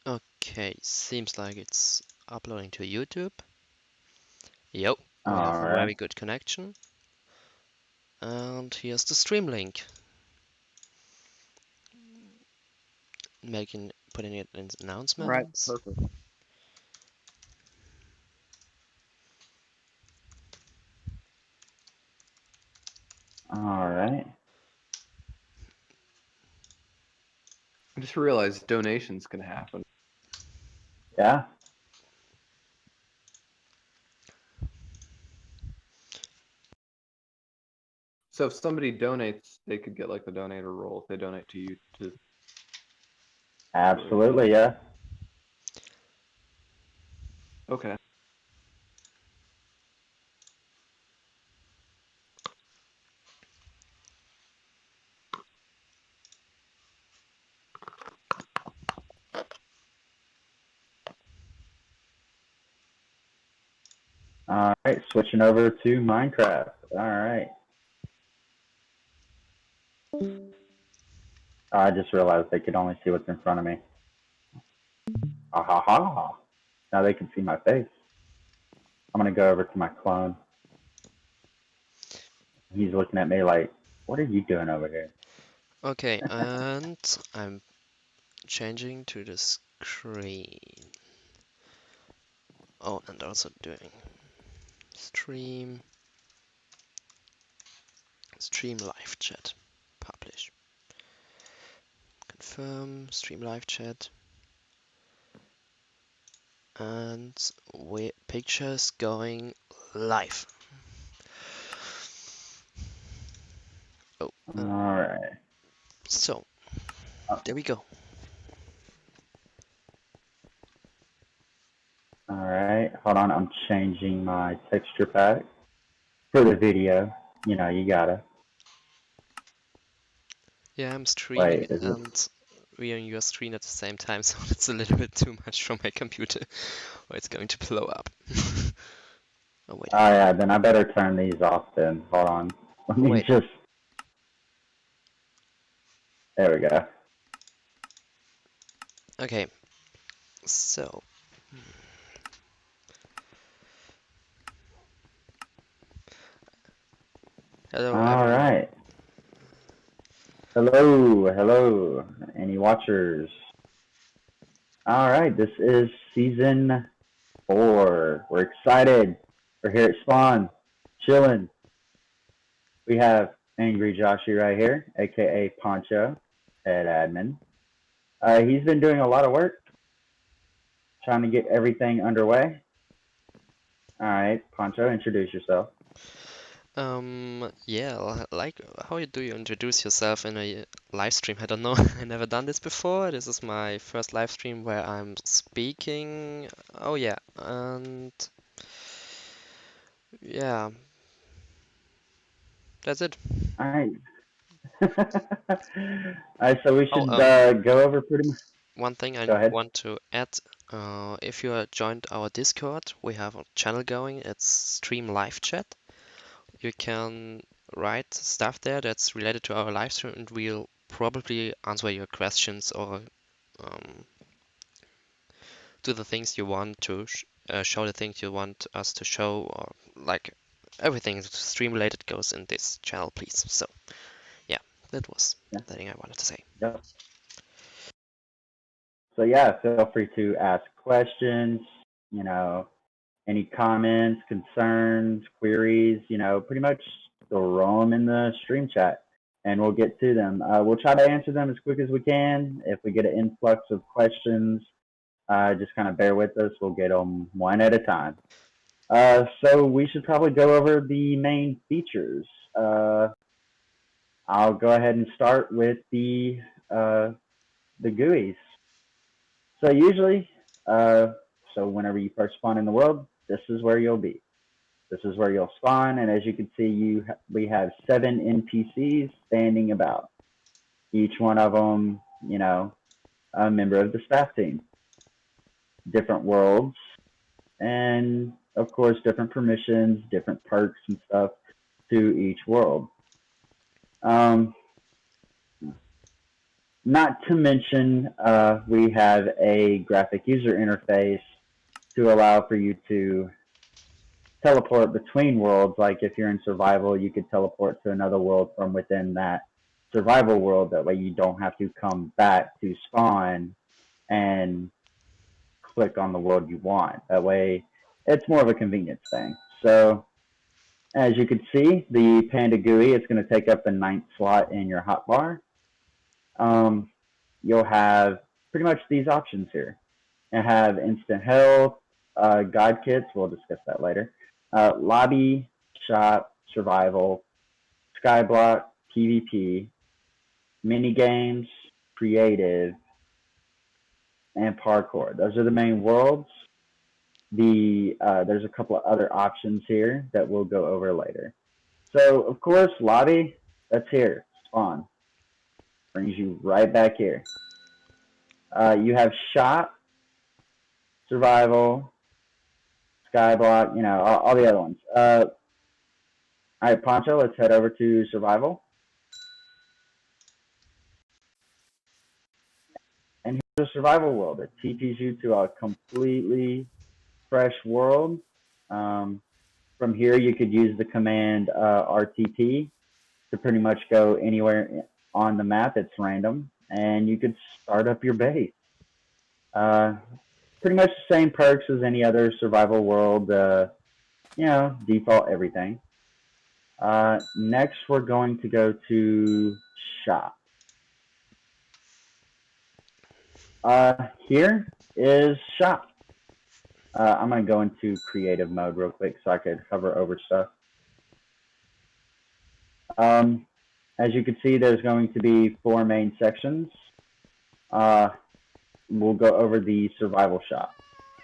Okay, seems like it's uploading to YouTube. Yep, we have a Alright. very good connection. And here's the stream link. Putting it in Right, announcements. perfect. Alright. I just realized donations can happen. Yeah. So if somebody donates, they could get like the donator role if they donate to you to. Absolutely, yeah. Okay. Alright, switching over to Minecraft. Alright. I just realized they could only see what's in front of me. Ah ha ha. Now they can see my face. I'm gonna go over to my clone. He's looking at me like, what are you doing over here? Okay, and I'm changing to the screen. Oh, and also doing stream live chat, publish, confirm, stream live chat, and pictures going live. Oh, Alright. so there we go. Alright, hold on, I'm changing my texture pack for the video. You know, you gotta. Yeah, I'm streaming Wait, is this? and viewing your screen at the same time, so it's a little bit too much for my computer, or it's going to blow up. Oh wait. Oh yeah, then I better turn these off then. Hold on. Let Oh me wait. just. There we go. Okay. So. Hello everyone. Alright. Hello, hello, any watchers? Alright, this is season 4. We're excited. We're here at Spawn, chilling. We have Angry Joshy right here, aka Poncho, head admin. He's been doing a lot of work, trying to get everything underway. Alright, Poncho, introduce yourself. Yeah, like how do you introduce yourself in a live stream? I don't know. I never done this before. This is my first live stream where I'm speaking. Oh yeah, and yeah, that's it. Alright. Alright, so we Oh, should go over pretty much. one thing I Go ahead. want to add, if you joined our Discord, we have a channel going. It's Stream Live Chat. You can write stuff there that's related to our live stream, and we'll probably answer your questions or um, do the things you want to show the things you want us to show, or like everything stream related goes in this channel, please. So yeah, that was Yeah. the thing I wanted to say. Yep. So yeah, feel free to ask questions, you know, any comments, concerns, queries, you know, pretty much throw them in the stream chat and we'll get to them. We'll try to answer them as quick as we can. If we get an influx of questions, just kind of bear with us. We'll get them one at a time. So we should probably go over the main features. I'll go ahead and start with the GUIs. So usually, so whenever you first spawn in the world, this is where you'll be. This is where you'll spawn, and as you can see, we have 7 NPCs standing about. Each one of them, you know, a member of the staff team. Different worlds, and of course, different permissions, different perks and stuff to each world. Um, Not to mention, we have a graphic user interface to allow for you to teleport between worlds. Like if you're in survival, you could teleport to another world from within that survival world. That way you don't have to come back to spawn and click on the world you want. That way it's more of a convenience thing. So as you can see, the Panda GUI is going to take up the ninth slot in your hotbar. You'll have pretty much these options here. You have instant health, god kits, we'll discuss that later, lobby, shop, survival, skyblock, PvP, mini games, creative, and parkour. Those are the main worlds. There's a couple of other options here that we'll go over later. So of course, lobby, that's here. Spawn brings you right back here. You have shop, survival, skyblock, all the other ones. All right, Poncho, let's head over to survival. And here's a survival world. It teaches you to a completely fresh world. From here, you could use the command RTP to pretty much go anywhere on the map. It's random, and you could start up your base. Uh, Pretty much the same perks as any other survival world. Default everything. Next, we're going to go to shop. Here is shop. I'm going to go into creative mode real quick so I could hover over stuff. As you can see, there's going to be 4 main sections. We'll go over the survival shop.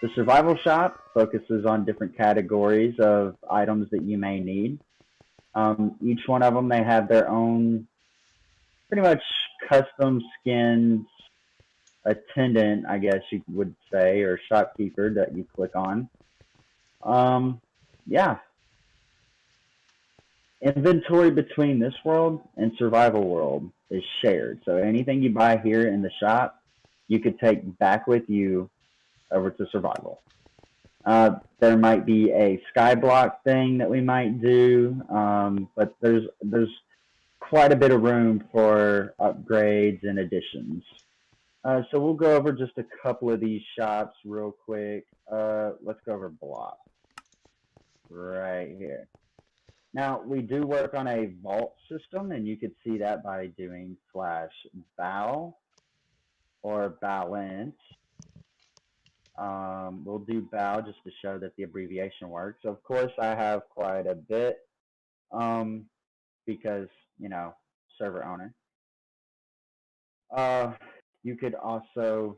The survival shop focuses on different categories of items that you may need. Each one of them, they have their own pretty much custom skinned attendant, I guess you would say, or shopkeeper that you click on. Yeah. Inventory between this world and survival world is shared. So anything you buy here in the shop, you could take back with you over to survival. There might be a skyblock thing that we might do, but there's quite a bit of room for upgrades and additions. So we'll go over just a couple of these shops real quick. Let's go over block right here. Now, we do work on a vault system, and you could see that by doing /bow or balance. We'll do bow just to show that the abbreviation works. Of course, I have quite a bit because, server owner. You could also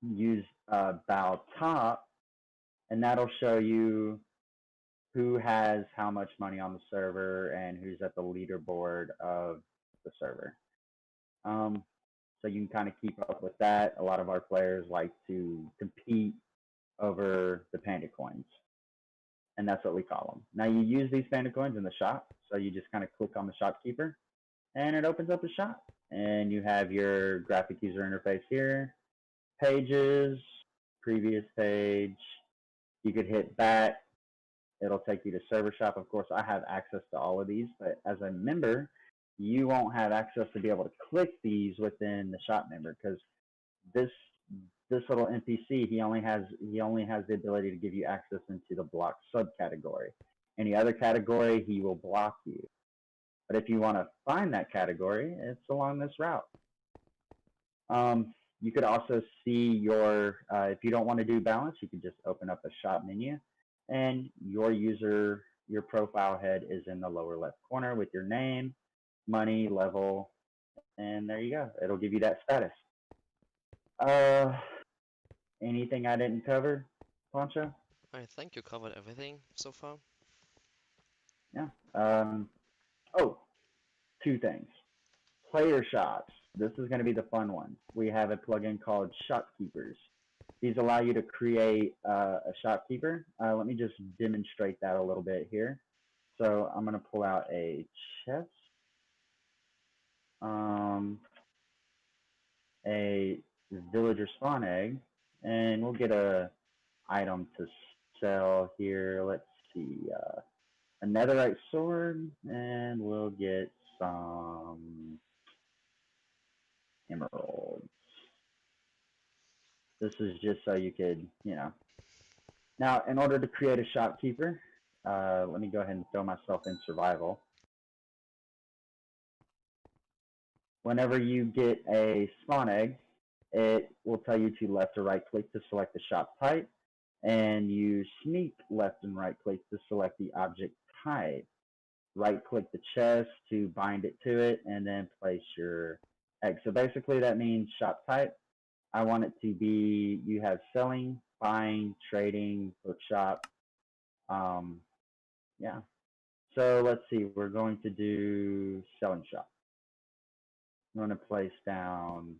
use bow top, and that'll show you who has how much money on the server and who's at the leaderboard of the server. So you can kind of keep up with that. A lot of our players like to compete over the panda coins, and that's what we call them. Now you use these panda coins in the shop, so you just kind of click on the shopkeeper, and it opens up a shop, and you have your graphic user interface here, pages, previous page. You could hit back. It'll take you to server shop. Of course, I have access to all of these, but as a member, you won't have access to be able to click these within the shop member because this little NPC he only has the ability to give you access into the block subcategory. Any other category, he will block you. But if you want to find that category, it's along this route. You could also see your, if you don't want to do balance, you could just open up a shop menu, and your profile head is in the lower left corner with your name, money, level, and there you go. It'll give you that status. Anything I didn't cover, Poncho? I think you covered everything so far. Yeah. Oh, 2 things. Player shops. This is going to be the fun one. We have a plugin called Shopkeepers. These allow you to create a shopkeeper. Let me just demonstrate that a little bit here. So I'm going to pull out a chest. a villager spawn egg, and we'll get a item to sell here. Let's see, a netherite sword, and we'll get some emeralds. This is just so you could, Now, in order to create a shopkeeper, let me go ahead and throw myself in survival. Whenever you get a spawn egg, it will tell you to left or right click to select the shop type, and you sneak left and right click to select the object type. Right click the chest to bind it to it, and then place your egg. So basically that means shop type. I want it to be, you have selling, buying, trading, bookshop. Yeah. So let's see, we're going to do selling shop. I'm going to place down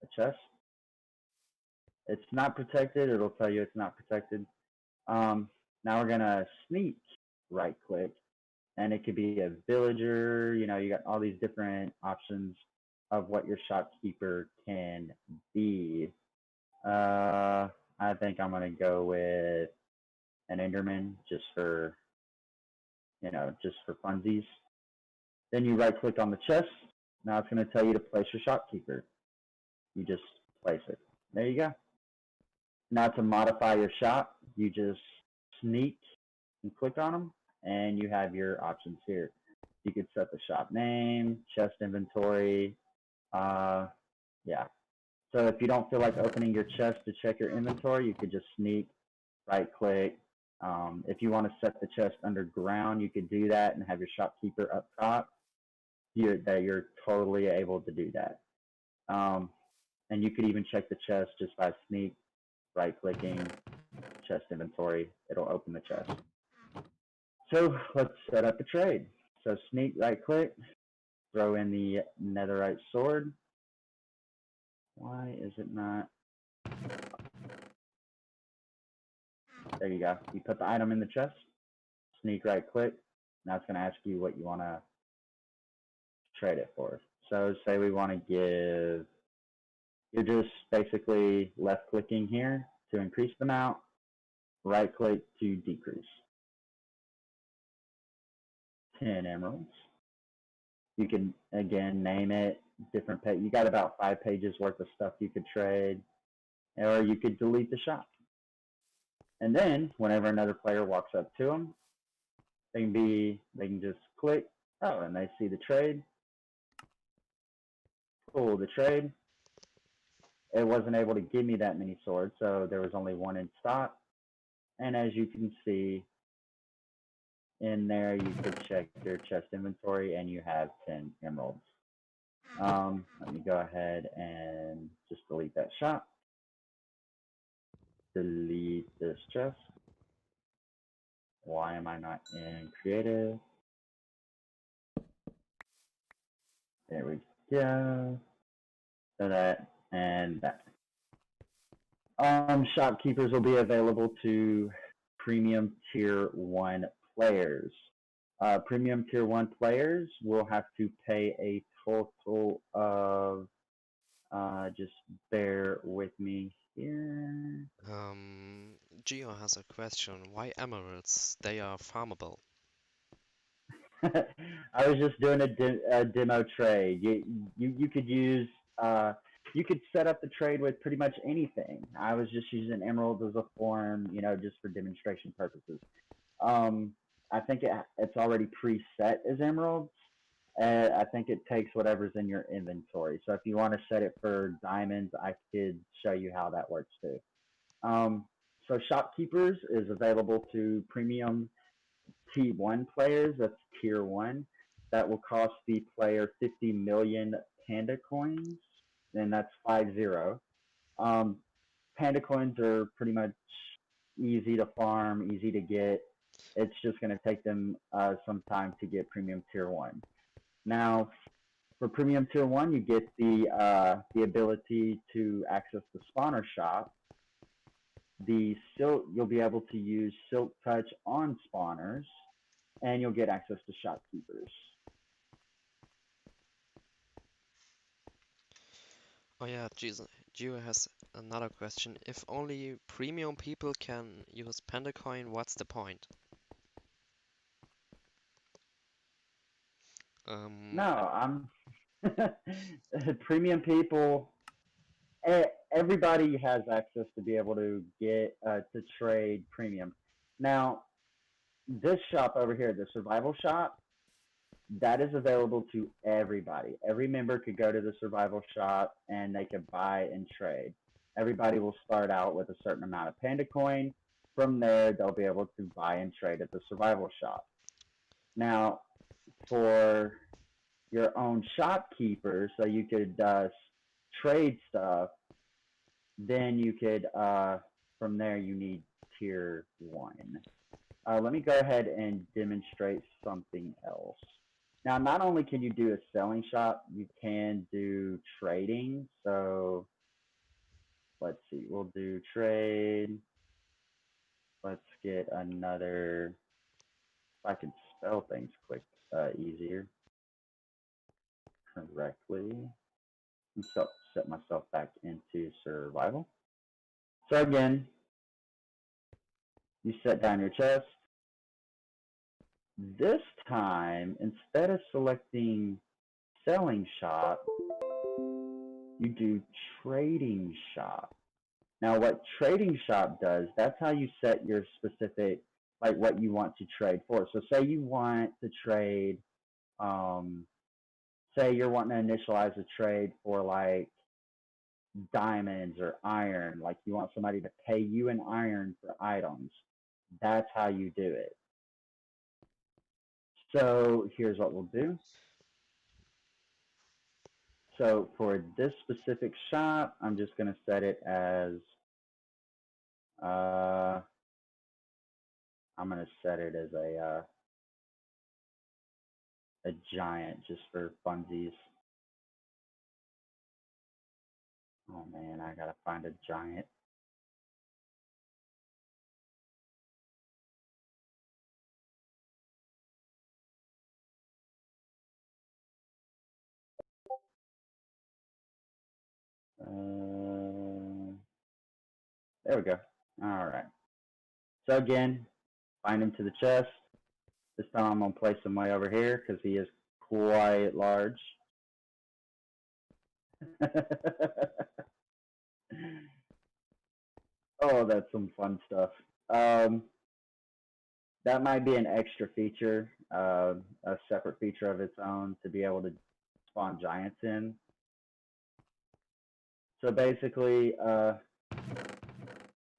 a chest. It's not protected. It'll tell you it's not protected. Now we're going to sneak right click, and it could be a villager. You got all these different options of what your shopkeeper can be. I think I'm going to go with an Enderman just for funsies. Then you right click on the chest. Now it's going to tell you to place your shopkeeper. You just place it. There you go. Now to modify your shop, you just sneak and click on them, and you have your options here. You could set the shop name, chest inventory. Yeah. So if you don't feel like opening your chest to check your inventory, you could just sneak, right click. If you want to set the chest underground, you could do that and have your shopkeeper up top. You're totally able to do that. And you could even check the chest just by sneak, right clicking, chest inventory. It'll open the chest. So let's set up a trade. So sneak, right click, throw in the netherite sword. Why is it not? There you go. You put the item in the chest, sneak, right click. Now it's going to ask you what you want to trade it for. So say we want to give, you're just basically left clicking here to increase the amount, right click to decrease. 10 emeralds. You can, again, name it, different page. You got about 5 pages worth of stuff you could trade, or you could delete the shop. And then whenever another player walks up to them, they can just click, oh, and they see the trade, pull the trade. It wasn't able to give me that many swords, so there was only one in stock. And as you can see in there, you could check your chest inventory, and you have 10 emeralds. Let me go ahead and just delete that shop. Delete this chest. Why am I not in creative? There we go. So that and that. Shopkeepers will be available to premium tier 1 players. Premium tier 1 players will have to pay a total of, just bear with me here. Geo has a question. Why emeralds? They are farmable. I was just doing a demo trade. You could use, you could set up the trade with pretty much anything. I was just using emeralds as a form, just for demonstration purposes. I think it's already preset as emeralds. I think it takes whatever's in your inventory. So if you want to set it for diamonds, I could show you how that works too. So Shopkeepers is available to premium T1 players. That's tier 1. That will cost the player 50 million panda coins, and that's 50. Panda coins are pretty much easy to farm, easy to get. It's just going to take them some time to get premium tier 1. Now, for premium tier 1, you get the ability to access the spawner shop. You'll be able to use Silk Touch on spawners, and you'll get access to shopkeepers. Oh yeah, Jesus. Gio has another question. If only premium people can use Pentacoin, what's the point? No, I- I'm premium people. Everybody has access to be able to get to trade premium. Now, this shop over here, the survival shop, that is available to everybody. Every member could go to the survival shop and they could buy and trade. Everybody will start out with a certain amount of Panda coin. From there, they'll be able to buy and trade at the survival shop. Now, for your own shopkeeper, so you could trade stuff, then you could, from there, you need tier 1. Let me go ahead and demonstrate something else. Now, not only can you do a selling shop, you can do trading. So let's see, we'll do trade. Let's get another, if I can spell things easier, correctly. So set myself back into survival. So again, you set down your chest. This time, instead of selecting selling shop, you do trading shop. Now, what trading shop does, that's how you set your specific, like what you want to trade for. So say you want to trade, say you're wanting to initialize a trade for like diamonds or iron, like you want somebody to pay you in iron for items. That's how you do it. So here's what we'll do. So for this specific shop, I'm just going to set it as, I'm going to set it as a giant just for funsies. Oh man, I gotta find a giant. There we go. All right. So again, find him to the chest. This time I'm gonna place him way over here because he is quite large. Oh, that's some fun stuff. Um, that might be an extra feature, a separate feature of its own to be able to spawn giants in. So basically,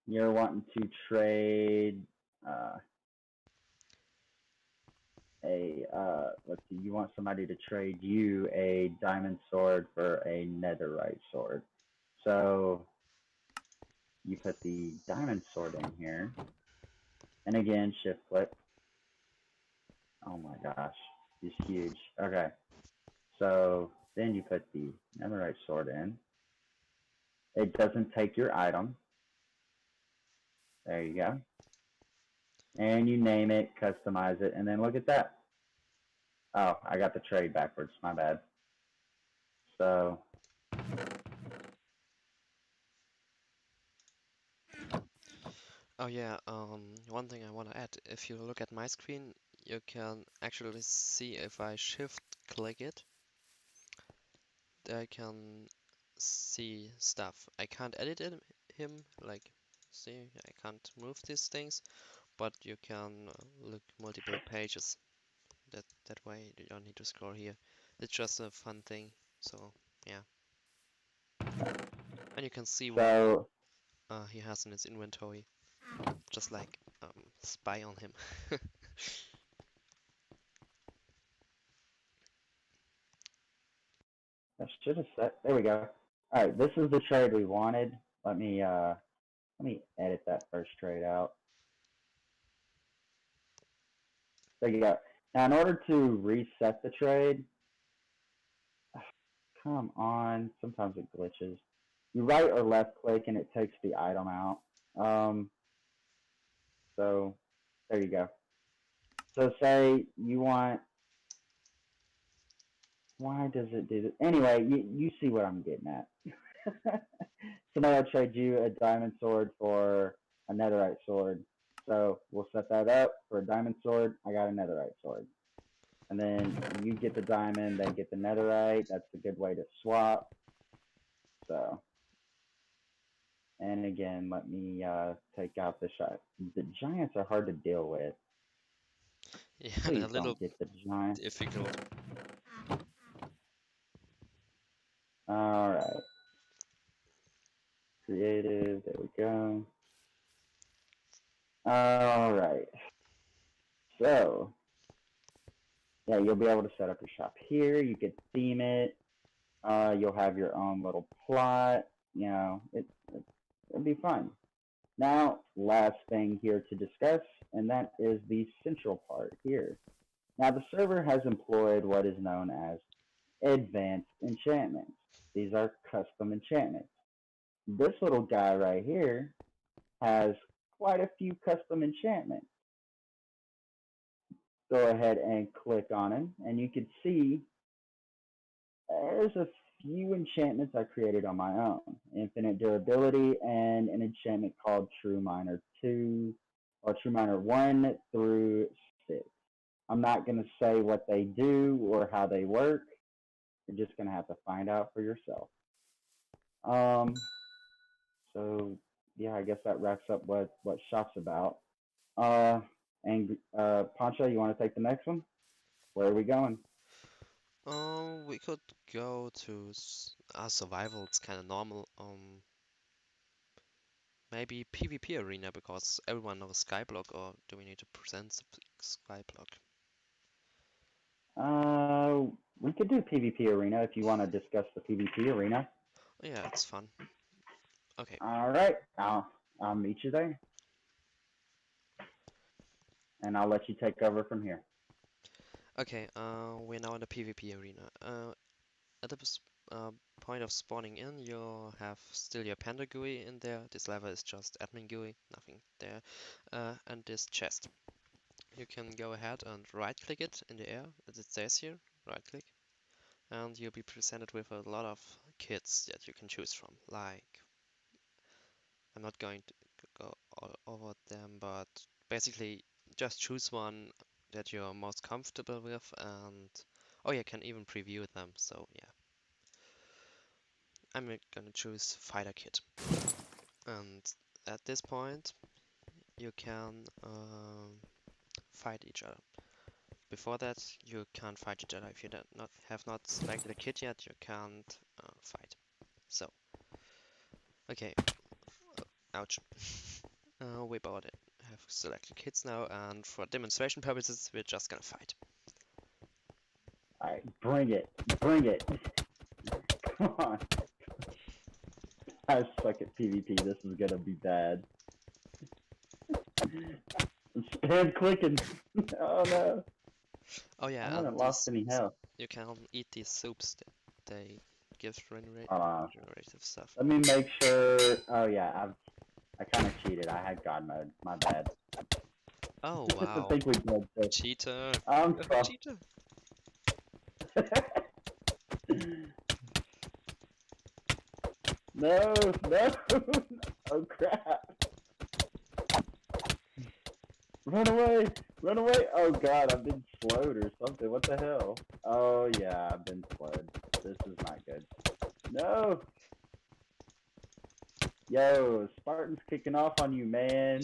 you're wanting to trade let's see, you want somebody to trade you a diamond sword for a netherite sword. So you put the diamond sword in here, and again, shift click. Oh my gosh, he's huge. Okay, so then you put the netherite sword in. It doesn't take your item. There you go. And you name it, customize it, and then look at that. Oh, I got the trade backwards. My bad. So Oh yeah, one thing I want to add, if you look at my screen, you can actually see if I shift click it, I can see stuff. I can't edit him, like, see, I can't move these things, but you can look multiple pages. That way you don't need to scroll here. It's just a fun thing. So yeah, and you can see what so he has in his inventory, just like spy on him. I should have set. There we go. All right, this is the trade we wanted. Let me edit that first trade out. There you go. Now, in order to reset the trade, come on. Sometimes it glitches. You right or left click and it takes the item out. Um, so there you go. So say you want. Why does it do this? Anyway, you see what I'm getting at. Somebody will trade you a diamond sword for a netherite sword. So we'll set that up for a diamond sword. I got a netherite sword. And then you get the diamond, they get the netherite. That's a good way to swap. So, and again, let me take out the shot. The giants are hard to deal with. Yeah, they're a Please little don't get the giants. difficult. All right. Creative. There we go. All right. So, yeah, you'll be able to set up your shop here. You could theme it. You'll have your own little plot. You know, it'll be fun. Now, last thing here to discuss, and that is the central part here. Now, the server has employed what is known as advanced enchantments. These are custom enchantments. This little guy right here has quite a few custom enchantments. Go ahead and click on him, and you can see there's a few enchantments I created on my own. Infinite durability and an enchantment called True Miner 2 or True Miner 1 through 6. I'm not going to say what they do or how they work. You're just going to have to find out for yourself. Um, so yeah, I guess that wraps up what shop's about. And Pancho, you want to take the next one? Where are we going? We could go to survival. It's kind of normal. Maybe PvP arena because everyone knows Skyblock, or do we need to present Skyblock? We could do PvP arena if you want to discuss the PvP arena. Oh, yeah, it's fun. Okay. All right, I'll meet you there, and I'll let you take over from here. Okay. We're now in the PvP arena. At the point of spawning in, you'll have still your panda GUI in there. This level is just admin GUI, nothing there. And this chest. You can go ahead and right click it in the air, as it says here, right click, and you'll be presented with a lot of kits that you can choose from. Like, I'm not going to go all over them, but basically just choose one that you're most comfortable with, and oh, you can even preview them. So yeah, I'm gonna choose fighter kit, and at this point you can fight each other. Before that, you can't fight each other. If you have not selected a kit yet, you can't fight. So, okay, ouch. We bought it. Have selected kits now, and for demonstration purposes, we're just gonna fight. All right, bring it, bring it. Come on. I suck at PvP. This is gonna be bad. Spam clicking. Oh no. Oh yeah, I haven't and lost any health. you can eat these soups that they give regenerative stuff. Let me make sure. Oh yeah, I kind of cheated. I had God mode. My bad. Oh I wow, think we did this. cheater! I'm You're a sorry. cheater! No, no. Oh crap. Run away! Run away! Oh god, I've been slowed or something. What the hell? Oh yeah, I've been slowed. This is not good. No! Yo, Spartan's kicking off on you, man.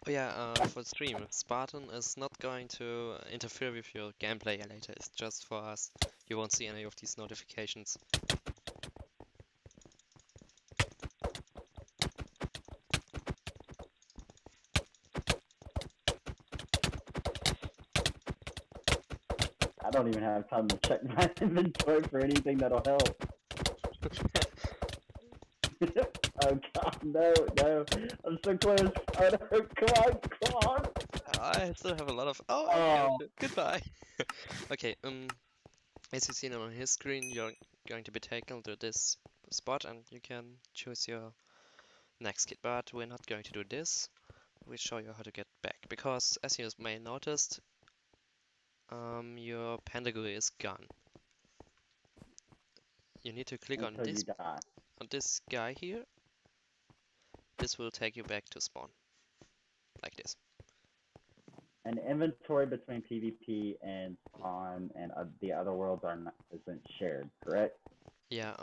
Oh yeah, for the stream, Spartan is not going to interfere with your gameplay later. It's just for us. You won't see any of these notifications. I don't even have time to check my inventory for anything that'll help. Oh god, no, no. I'm so close. Oh no, come on, come on. I still have a lot of. Oh, Oh, goodbye. Okay. As you see on his screen, you're going to be taken to this spot, and you can choose your next kit. But we're not going to do this. We show you how to get back because, as you may noticed, your panda GUI is gone. You need to click on until this. you die. on this guy here, this will take you back to spawn, like this. And inventory between PvP and spawn and the other worlds isn't shared, correct? Yeah,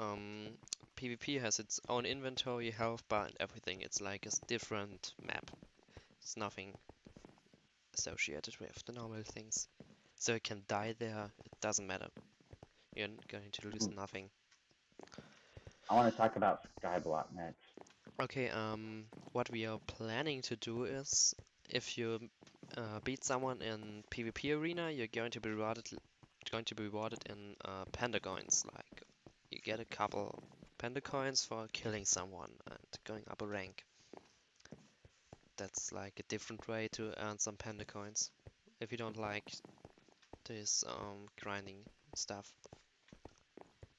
PvP has its own inventory, health bar, and everything. It's like a different map. It's nothing associated with the normal things. So you can die there, it doesn't matter. You're going to lose nothing. I want to talk about Skyblock next. Okay, what we are planning to do is, if you beat someone in PvP arena, you're going to be rewarded in panda coins. Like, you get a couple panda coins for killing someone and going up a rank. That's like a different way to earn some panda coins. If you don't like this grinding stuff.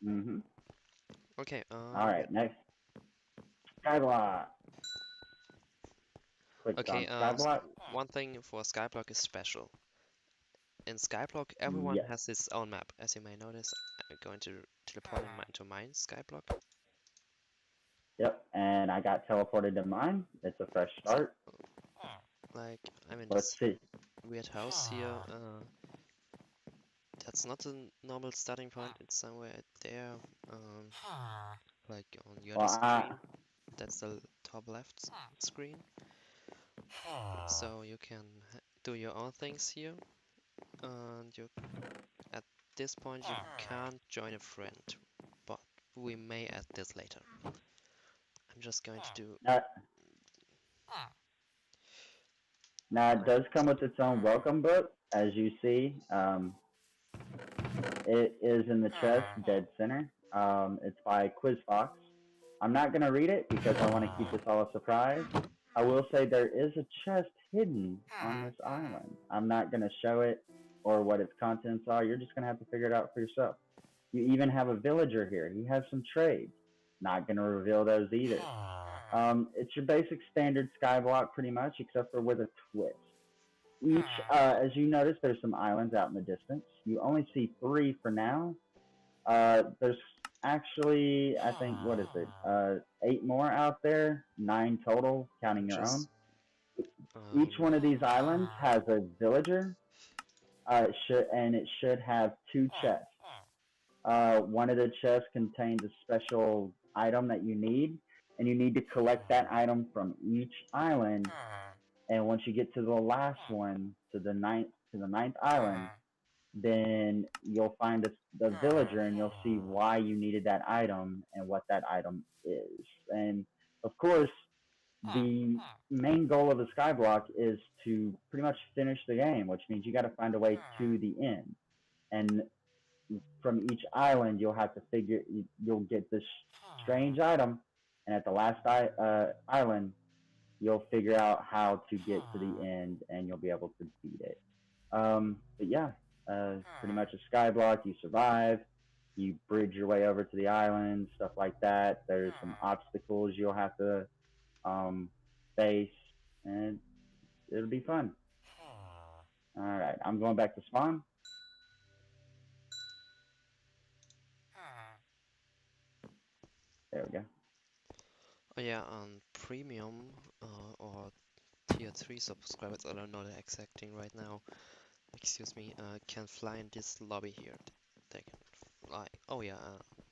Mm-hmm. Okay, All yeah. right, next. Skyblock. Clicked Okay, on Skyblock. one thing for Skyblock is special. In Skyblock, everyone Yes. has his own map. As you may notice, I'm going to teleport into my Skyblock. Yep. And I got teleported to mine. It's a fresh So, start. like, I'm in Let's this see. weird house here. That's not a normal starting point. It's somewhere there, like on the other Well, screen. That's the top left screen. So you can do your own things here, and at this point you can't join a friend, but we may add this later. I'm just going to do now, now it does come with its own welcome book, as you see. It is in the chest, dead center. It's by Quiz Fox. I'm not going to read it because I want to keep this all a surprise. I will say there is a chest hidden on this island. I'm not going to show it or what its contents are. You're just going to have to figure it out for yourself. You even have a villager here. He has some trades. Not going to reveal those either. It's your basic standard skyblock pretty much, except for with a twist. As you notice, there's some islands out in the distance. You only see 3 for now. There's actually, I think, what is it? 8 more out there, 9 total, counting your own. just Each one of these islands has a villager, and it should have 2 chests. One of the chests contains a special item that you need, and you need to collect that item from each island. And once you get to the last one, to the ninth island, then you'll find the villager and you'll see why you needed that item and what that item is. And of course, the main goal of the skyblock is to pretty much finish the game, which means you got to find a way to the end. And from each island, you'll get this strange item, and at the last island, you'll figure out how to get to the end, and you'll be able to beat it. But yeah, pretty much a skyblock. You survive. You bridge your way over to the island, stuff like that. There's some obstacles you'll have to face, and it'll be fun. All right, I'm going back to spawn. There we go. oh yeah, on premium or tier 3 subscribers, I don't know the exact thing right now. Excuse me, can fly in this lobby here. They can fly. Oh yeah,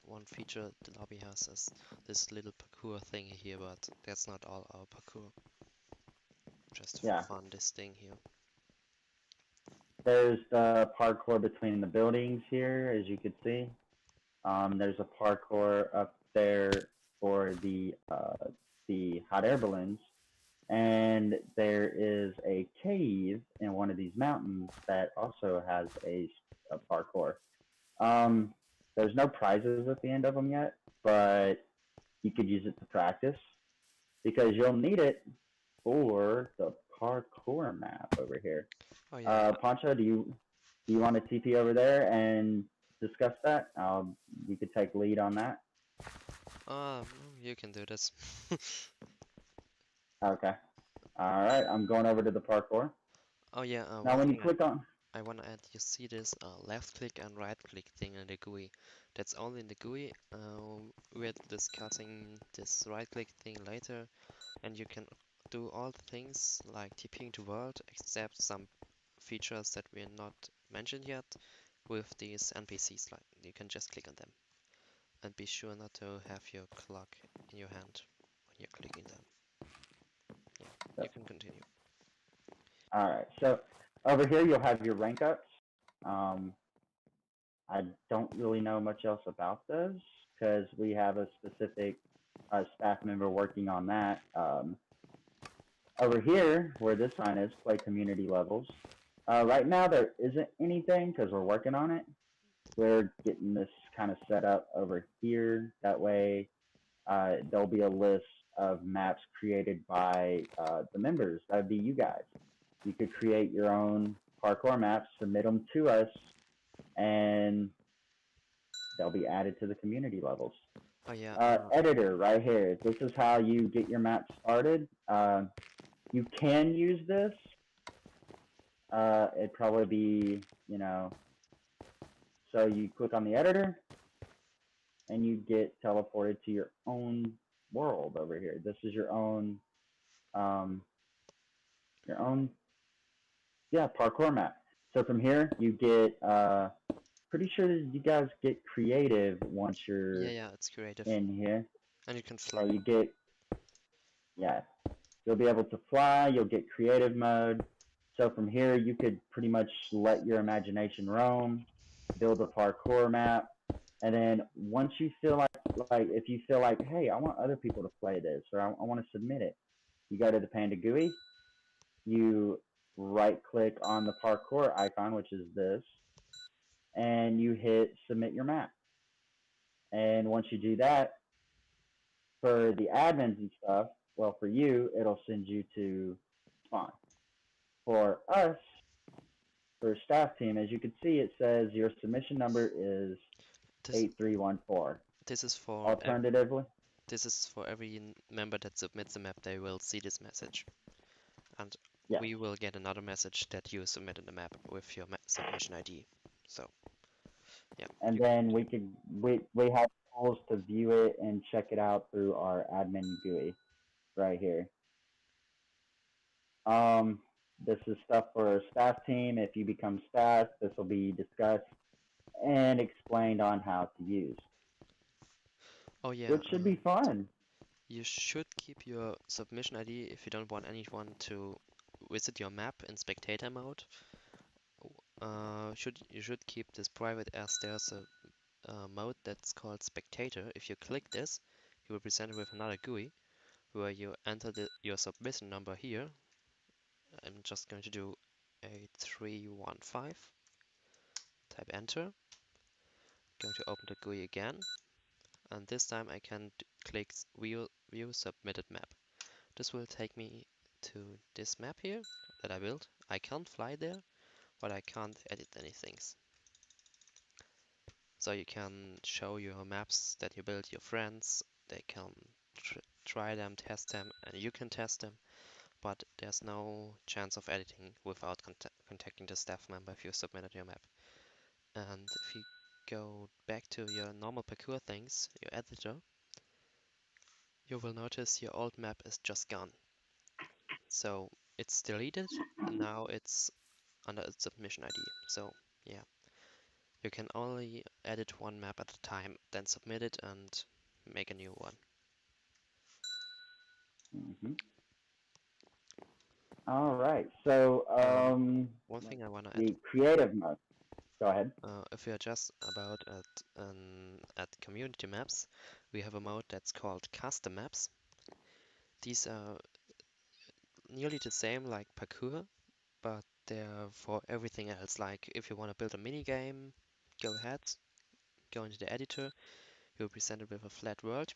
one feature the lobby has is this little parkour thing here, but that's not all our parkour. Just for Yeah, fun, this thing here. there's the parkour between the buildings here, as you can see. There's a parkour up there for the hot air balloons, and there is a cave in one of these mountains that also has a parkour. Um, there's no prizes at the end of them yet, but you could use it to practice because you'll need it for the parkour map over here. Oh yeah, Poncho, do you want to TP over there and discuss that? We could take lead on that. you can do this. Okay. All right. I'm going over to the parkour. Oh yeah, Now, one when you thing click on, I want to add, you see this left click and right click thing in the GUI. That's only in the GUI. We're discussing this right click thing later, and you can do all the things like TPing to world, except some features that we're not mentioned yet with these NPCs. Like you can just click on them, and be sure not to have your clock in your hand when you're clicking them. Yeah, you can continue. All right. So over here you'll have your rank ups. I don't really know much else about those because we have a specific staff member working on that. Over here, where this sign is, play community levels. Right now there isn't anything because we're working on it. We're getting this kind of set up over here. That way, there'll be a list of maps created by the members. That'd be you guys. You could create your own parkour maps, submit them to us, and they'll be added to the community levels. Oh yeah, Editor right here. This is how you get your map started. You can use this. It'd probably be, so you click on the editor and you get teleported to your own world over here. This is your own, your own, yeah, parkour map. So from here, you get, pretty sure that you guys get creative once you're yeah, it's creative, in here. and you can So fly. you get, yeah, you'll be able to fly. You'll get creative mode. So from here, you could pretty much let your imagination roam, build a parkour map, and then once you feel like if you feel like, hey, I want other people to play this, or I want to submit it, you go to the Panda GUI, you right click on the parkour icon, which is this, and you hit submit your map. And once you do that, for the admins and stuff, well, for you, it'll send you to spawn. For us, for staff team, as you can see, it says your submission number is This 8314. this is for Alternatively, this is for every member that submits a map. They will see this message, and yes. we will get another message that you submitted the map with your submission ID. So yeah, And then we have tools to view it and check it out through our admin GUI right here. This is stuff for our staff team. If you become staff, this will be discussed and explained on how to use, oh yeah, which should be fun. you should keep your submission ID if you don't want anyone to visit your map in spectator mode. You should keep this private as there's a mode that's called spectator. If you click this, you will be presented with another GUI where you enter your submission number here. I'm just going to do 8315. Type enter. Going to open the GUI again, and this time I can click view submitted map. This will take me to this map here that I built. I can't fly there, but I can't edit anything. So you can show your maps that you build your friends. They can try them, test them, and you can test them. But there's no chance of editing without contacting the staff member if you submitted your map. And if you go back to your normal parkour things, your editor, you will notice your old map is just gone. So it's deleted, and now it's under its submission ID. So yeah, you can only edit one map at a time, then submit it and make a new one. Mm-hmm. All right. So One thing I want to add, the creative mode. Go ahead. if you're just about at community maps, we have a mode that's called custom maps. These are nearly the same like parkour, but they're for everything else. Like if you want to build a mini game, go ahead, go into the editor. You'll be presented with a flat world,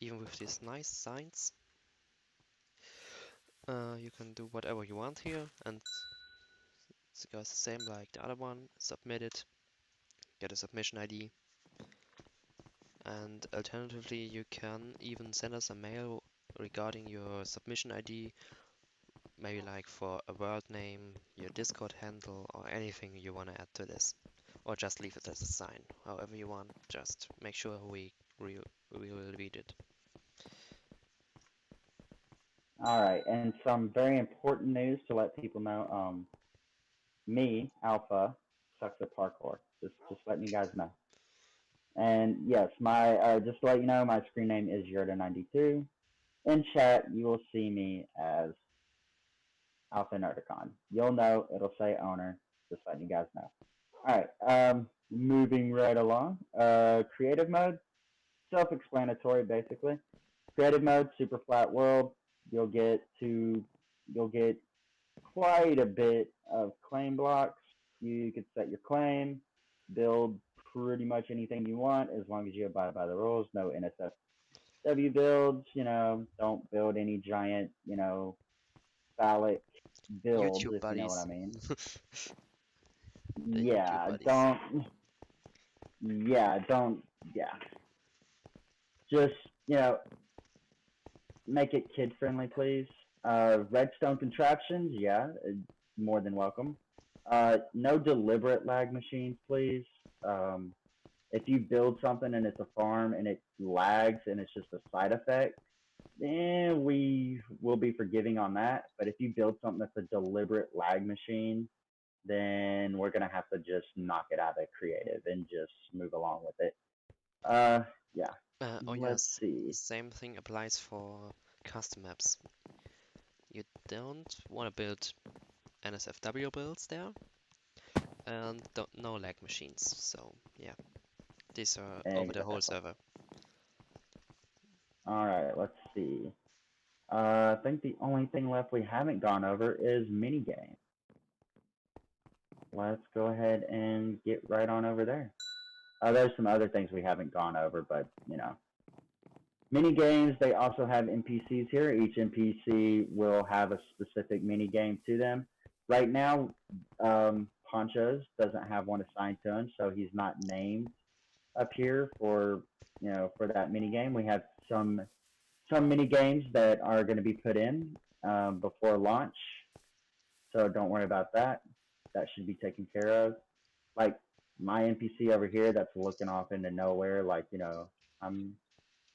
even with these nice signs. You can do whatever you want here, and it goes the same like the other one. Submit it, get a submission ID, and alternatively, you can even send us a mail regarding your submission ID maybe like for a world name, your Discord handle, or anything you want to add to this. Or just leave it as a sign, however you want. Just make sure we will read it. All right, and some very important news to let people know. Me, Alpha, sucks at parkour. Just letting you guys know. And yes, my just to let you know, my screen name is Yearta92. In chat, you will see me as Alpha Nerdicon. You'll know it'll say owner. Just letting you guys know. All right, moving right along. Creative mode, self-explanatory, basically. Creative mode, super flat world. You'll get quite a bit of claim blocks. You could set your claim, build pretty much anything you want as long as you abide by the rules. No NSFW builds. Don't build any giant, phallic builds, YouTube if you know what I buddies. mean. The YouTube Yeah, buddies. yeah. Just, you know, make it kid friendly, please. Redstone contraptions, yeah, more than welcome. No deliberate lag machines, please. If you build something and it's a farm and it lags and it's just a side effect, then we will be forgiving on that. But if you build something that's a deliberate lag machine, then we're gonna have to just knock it out of creative and just move along with it. Yeah. Oh Let's yes, see. same thing applies for custom maps. You don't want to build NSFW builds there, and no lag machines. So yeah, these are over the whole Exactly. server. All right. Let's see. I think the only thing left we haven't gone over is minigame. Let's go ahead and get right on over there. There's some other things we haven't gone over, but mini games. They also have NPCs here. Each NPC will have a specific mini game to them. Right now, Ponchos doesn't have one assigned to him, so he's not named up here for that mini game. We have some mini games that are going to be put in before launch, so don't worry about that. That should be taken care of. Like my NPC over here, that's looking off into nowhere. I'm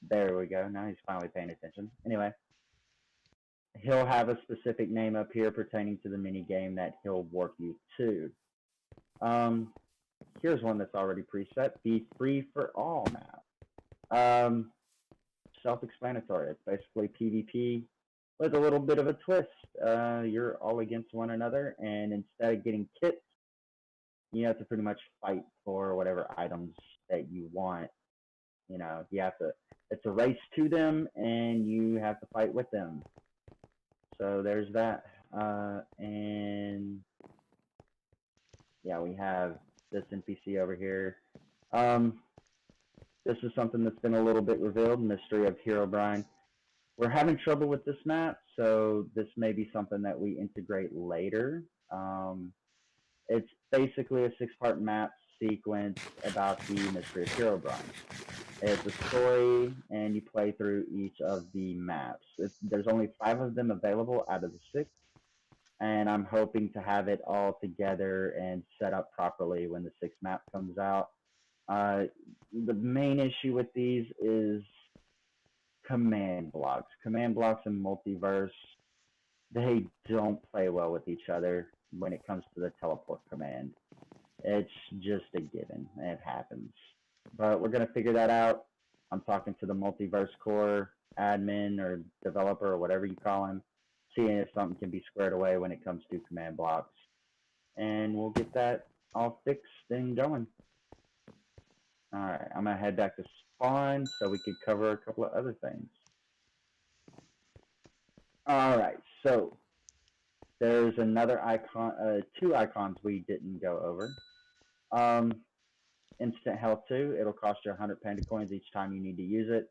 there. We go. Now he's finally paying attention. Anyway, he'll have a specific name up here pertaining to the mini game that he'll work you to. Um, Here's one that's already preset: the free for all map. Um, Self-explanatory. It's basically PvP with a little bit of a twist. You're all against one another, and instead of getting kits, you have to pretty much fight for whatever items that you want. You have to. It's a race to them, and you have to fight with them. So there's that. And yeah, we have this NPC over here. This is something that's been a little bit revealed. Mystery of Herobrine. We're having trouble with this map, so this may be something that we integrate later. It's basically a 6-part map sequence about the Mystery of Herobrine. It's a story, and you play through each of the maps. There's only 5 of them available out of the 6, and I'm hoping to have it all together and set up properly when the 6th map comes out. The main issue with these is command blocks. Command blocks in multiverse, they don't play well with each other when it comes to the teleport command. It's just a given. It happens. But we're going to figure that out. I'm talking to the multiverse core admin or developer or whatever you call him, seeing if something can be squared away when it comes to command blocks. And we'll get that all fixed and going. Alright, I'm going to head back to spawn so we could cover a couple of other things. Alright, so there's another icon, 2 icons we didn't go over. Instant health 2, it'll cost you 100 panda coins each time you need to use it.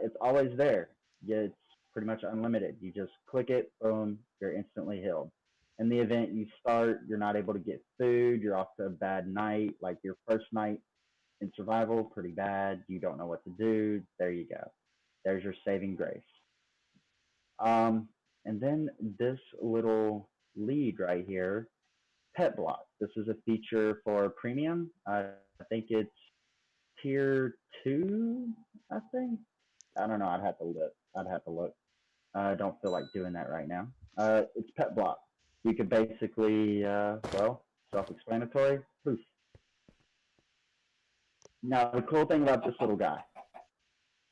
It's always there. It's pretty much unlimited. You just click it, boom, you're instantly healed. In the event you start, you're not able to get food, you're off to a bad night, like your first night in survival, pretty bad, you don't know what to do, there you go. There's your saving grace. And then this little lead right here, Pet Block. This is a feature for premium. I think it's tier 2, I think. I don't know. I'd have to look. I don't feel like doing that right now. It's Pet Block. You could basically, well, self-explanatory. Poof. Now, the cool thing about this little guy,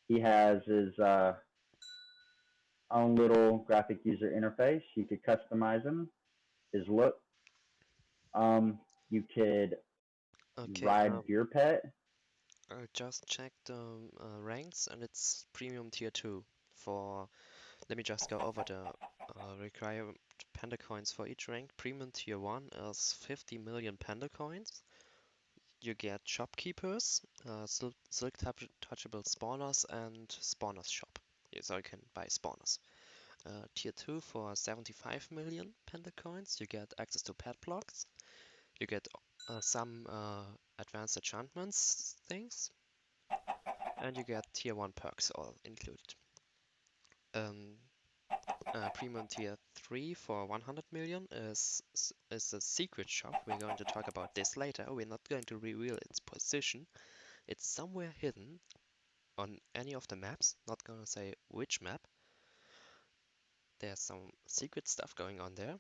he has his own little graphic user interface. You could customize him, his look. You could Okay, ride your pet. I just checked the ranks and it's premium tier 2 for, let me just go over the required panda coins for each rank. Premium tier 1 is 50 million panda coins. You get shopkeepers, silk touchable spawners, and spawners shop. So you can buy spawners. Tier 2 for 75 million panda coins, you get access to pet blocks. You get some advanced enchantments things, and you get tier 1 perks all included. Um, Premium tier 3 for 100 million is a secret shop. We're going to talk about this later. We're not going to reveal its position. It's somewhere hidden on any of the maps. Not gonna say which map. There's some secret stuff going on there.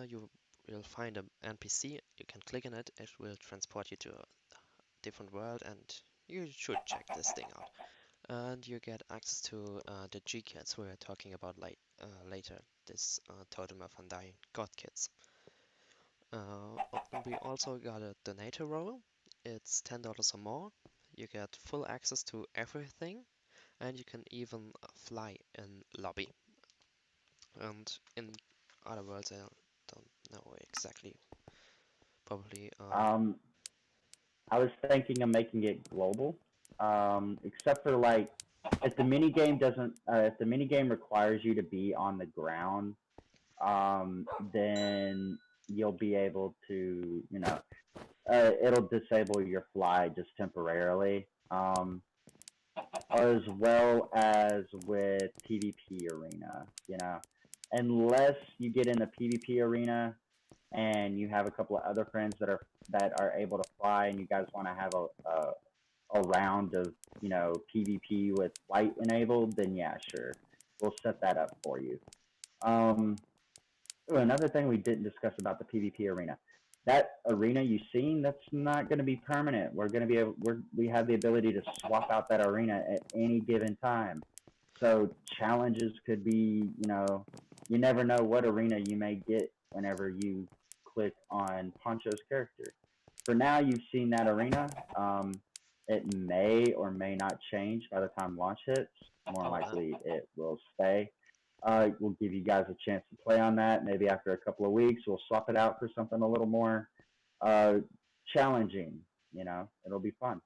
You will find an NPC. You can click on it. It will transport you to a different world, and you should check this thing out. And you get access to the G-Kits we're talking about later. This Totem of Undying God Kits. We also got a donator role. It's $10 or more. You get full access to everything, and you can even fly in lobby. And in other words, I don't know exactly. Probably. I was thinking of making it global, except for like if the mini game doesn't, if the mini game requires you to be on the ground, then you'll be able to, it'll disable your fly just temporarily. As well as with PvP arena, unless you get in the PvP arena and you have a couple of other friends that are able to fly, and you guys want to have a round of PvP with flight enabled, then yeah, sure, we'll set that up for you. Another thing we didn't discuss about the PvP arena. That arena you've seen, that's not going to be permanent. We're going to be able, we have the ability to swap out that arena at any given time. So challenges could be, you never know what arena you may get whenever you click on Poncho's character. For now, you've seen that arena. It may or may not change by the time launch hits. More likely, it will stay. We'll give you guys a chance to play on that. Maybe after a couple of weeks, we'll swap it out for something a little more challenging. It'll be fun.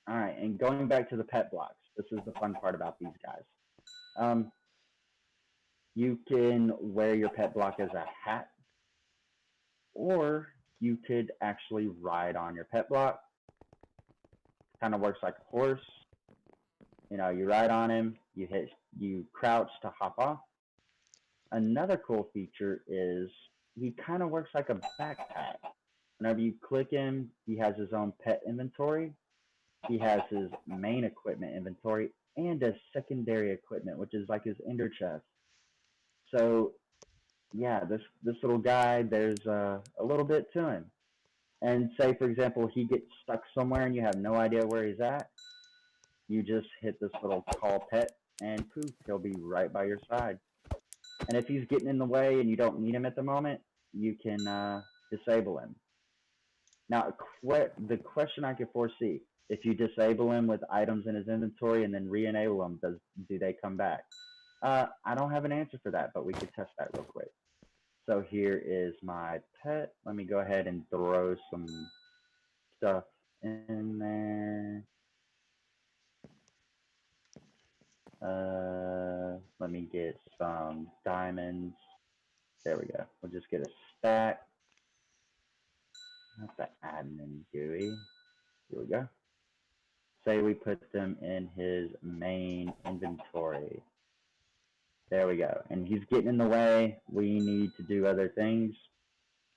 All right, and going back to the pet blocks, this is the fun part about these guys. You can wear your pet block as a hat, or you could actually ride on your pet block. Kind of works like a horse. You ride on him, you crouch to hop off. Another cool feature is he kind of works like a backpack. Whenever you click him, he has his own pet inventory. He has his main equipment inventory and a secondary equipment, which is like his ender chest. So, yeah, this little guy, there's a little bit to him. And say, for example, he gets stuck somewhere and you have no idea where he's at. You just hit this little call pet, and poof, he'll be right by your side. And if he's getting in the way and you don't need him at the moment, you can disable him. Now, the question I could foresee, if you disable him with items in his inventory and then re-enable them, do they come back? I don't have an answer for that, but we could test that real quick. So here is my pet. Let me go ahead and throw some stuff in there. Let me get some diamonds. There we go. We'll just get a stack. Not the admin GUI. Here we go. Say we put them in his main inventory. There we go. And he's getting in the way. We need to do other things.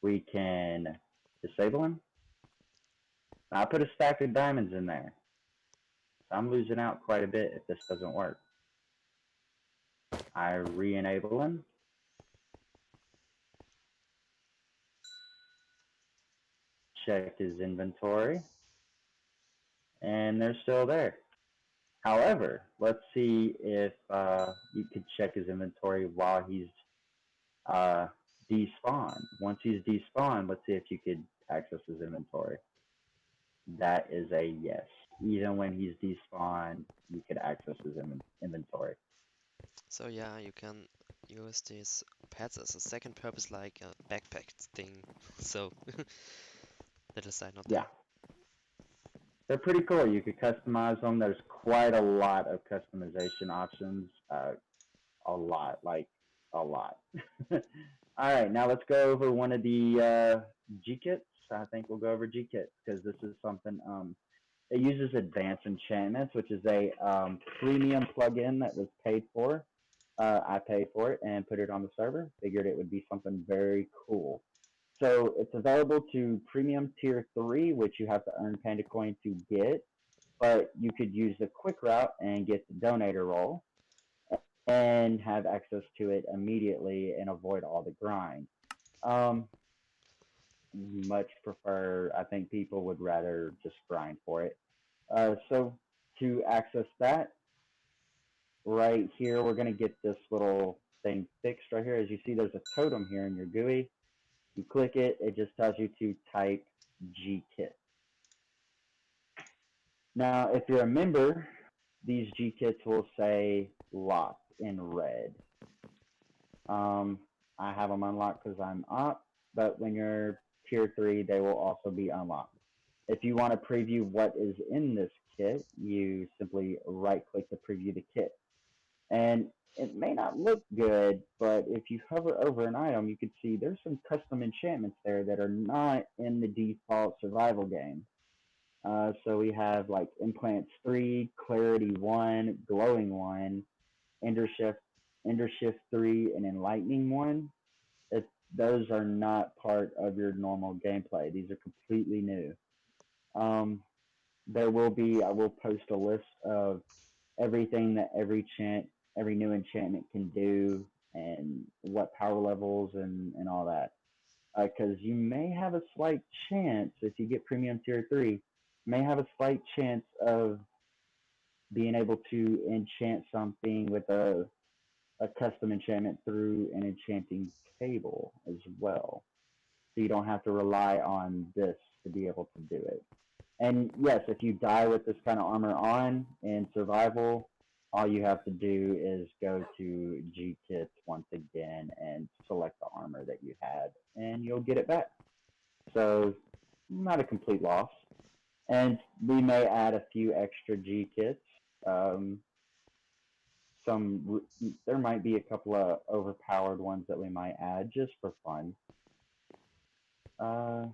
We can disable him. I put a stack of diamonds in there. So I'm losing out quite a bit if this doesn't work. I re-enable him. Check his inventory. And they're still there. However, let's see if you could check his inventory while he's despawned. Once he's despawned, let's see if you could access his inventory. That is a yes. Even when he's despawned, you could access his inventory. So yeah, you can use these pets as a second purpose, like a backpack thing. So little side note Yeah, there. they're pretty cool. You could customize them. There's quite a lot of customization options. A lot, like a lot. All right, now let's go over one of the G kits. I think we'll go over G kits because this is something. It uses advanced enchantments, which is a premium plugin that was paid for. I paid for it and put it on the server. Figured it would be something very cool. So it's available to premium tier 3, which you have to earn Panda Coin to get. But you could use the quick route and get the donator role and have access to it immediately and avoid all the grind. Much prefer, I think people would rather just grind for it. So to access that, right here, we're going to get this little thing fixed right here. As you see, there's a totem here in your GUI. You click it, it just tells you to type G-Kit. Now, if you're a member, these G-Kits will say locked in red. I have them unlocked because I'm up, but when you're tier 3, they will also be unlocked. If you want to preview what is in this kit, you simply right-click to preview the kit. And it may not look good, but if you hover over an item, you can see there's some custom enchantments there that are not in the default survival game. So we have like Implants 3, Clarity 1, Glowing 1, Ender Shift 3, and Enlightening 1. Those are not part of your normal gameplay. These are completely new. I will post a list of everything that every new enchantment can do, and what power levels and all that. Because you may have a slight chance, if you get premium tier 3, may have a slight chance of being able to enchant something with a custom enchantment through an enchanting table as well. So you don't have to rely on this to be able to do it. And yes, if you die with this kind of armor on in survival, all you have to do is go to G-Kits once again and select the armor that you had, and you'll get it back. So, not a complete loss. And we may add a few extra G-Kits. There might be a couple of overpowered ones that we might add just for fun. All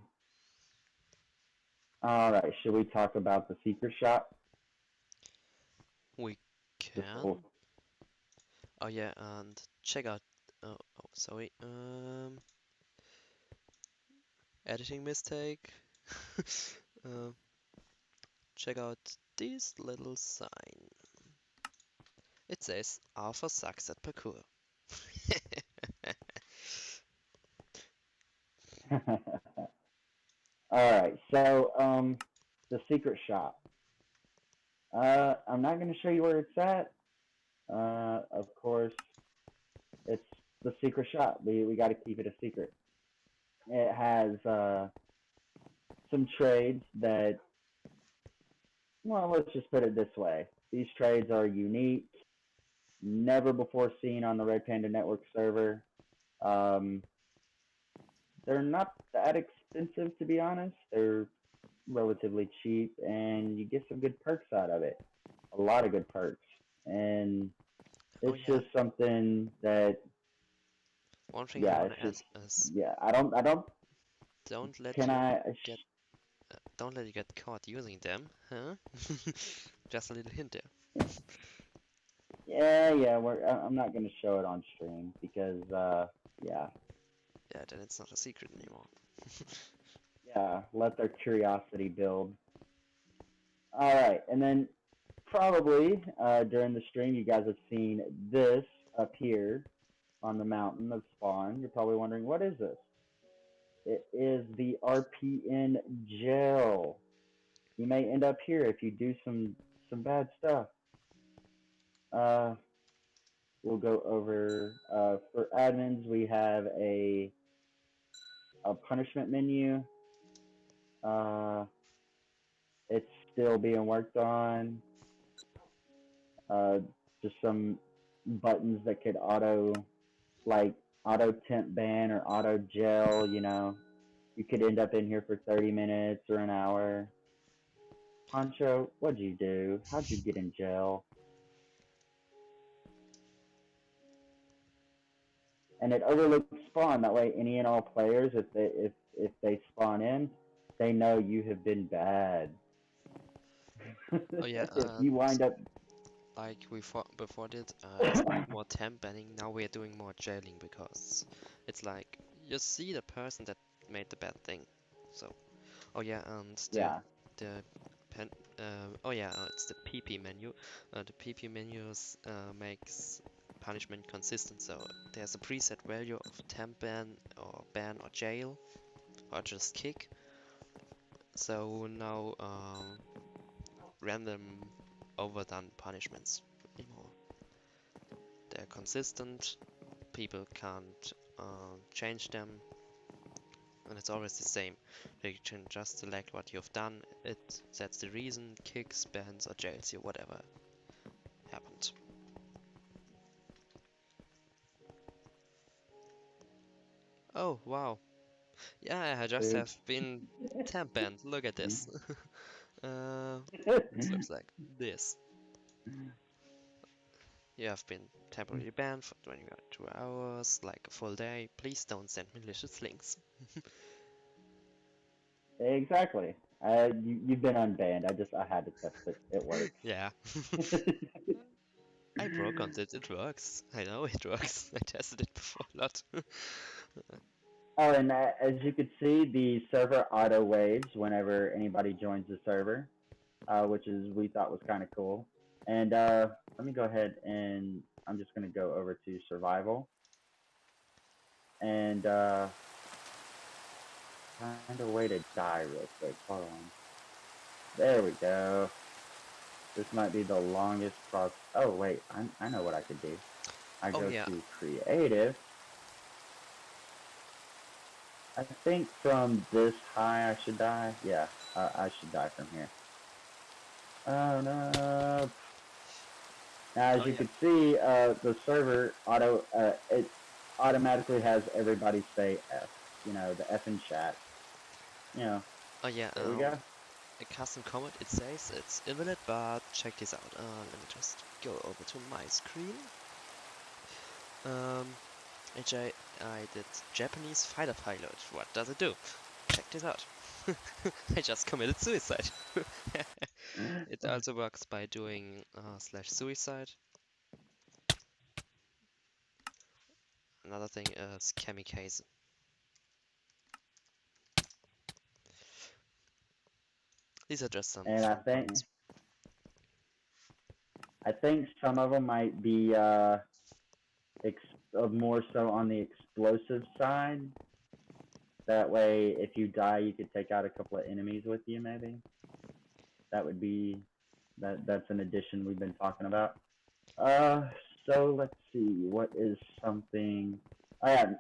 right, should we talk about the secret shop? We can. Oh yeah, and check out. Oh, sorry. Editing mistake. uh, check out this little sign. It says Alpha sucks at parkour. All right, so the secret shop. I'm not going to show you where it's at. Of course, it's the secret shop. We got to keep it a secret. It has some trades that, well, let's just put it this way. These trades are unique, never before seen on the Red Panda Network server. They're not that expensive, to be honest. They're relatively cheap, and you get some good perks out of it. A lot of good perks. And it's yeah. just something that, One thing I want to add just, is I don't, don't let can you I, get don't let you get caught using them, huh? Just a little hint there. Yeah. I'm not gonna show it on stream because yeah, Yeah, then it's not a secret anymore. yeah. Let their curiosity build. All right, and then probably during the stream, you guys have seen this up here on the mountain of spawn. You're probably wondering, what is this? It is the RPN Gel. You may end up here if you do some bad stuff. Uh, we'll go over for admins. We have a punishment menu. Uh, it's still being worked on. Uh, just some buttons that could auto temp ban or auto gel. You could end up in here for 30 minutes or an hour. Poncho, what'd you do? How'd you get in gel? And it overlooks spawn. That way, any and all players, if they spawn in, they know you have been bad. Oh yeah, If you wind up, like we before did, it's more temp banning. Now we're doing more jailing because it's like you see the person that made the bad thing. So, oh yeah, and yeah, the oh yeah, it's the PP menu. The PP menus makes punishment consistent. So there's a preset value of temp ban or jail or just kick. So now random overdone punishments anymore. They're consistent, people can't change them, and it's always the same. You can just select what you've done, it sets the reason, kicks, bans, or jails you, whatever happened. Oh, wow. Yeah, I just dude. have been temp banned. Look at this. It looks like this. You have been temporarily banned for 22 hours, like a full day. Please don't send malicious links. Exactly. You've been unbanned. I had to test it. It works. Yeah. I broke on it. It works. I know it works. I tested it before a lot. Oh, and as you could see, the server auto waves whenever anybody joins the server, which is we thought was kind of cool. And let me go ahead and I'm just gonna go over to survival and find a way to die real quick. Hold on. There we go. This might be the longest process. Oh wait, I know what I could do. I Oh go yeah. to creative. I think from this high I should die. Yeah, I should die from here. Oh no. Now, as Oh you yeah. can see, the server it automatically has everybody say F. The F in chat. You know, Oh yeah. there we go. A custom comment. It says it's invalid, but check this out. Let me just go over to my screen. I did Japanese fighter pilot. What does it do? Check this out. I just committed suicide. It also works by doing /suicide. Another thing is kamikaze. These are just some And fun comments. I think some of them might be more so on the explosive side. That way, if you die, you could take out a couple of enemies with you. Maybe that would be That's an addition we've been talking about. Uh, so let's see. What is something? Oh, yeah,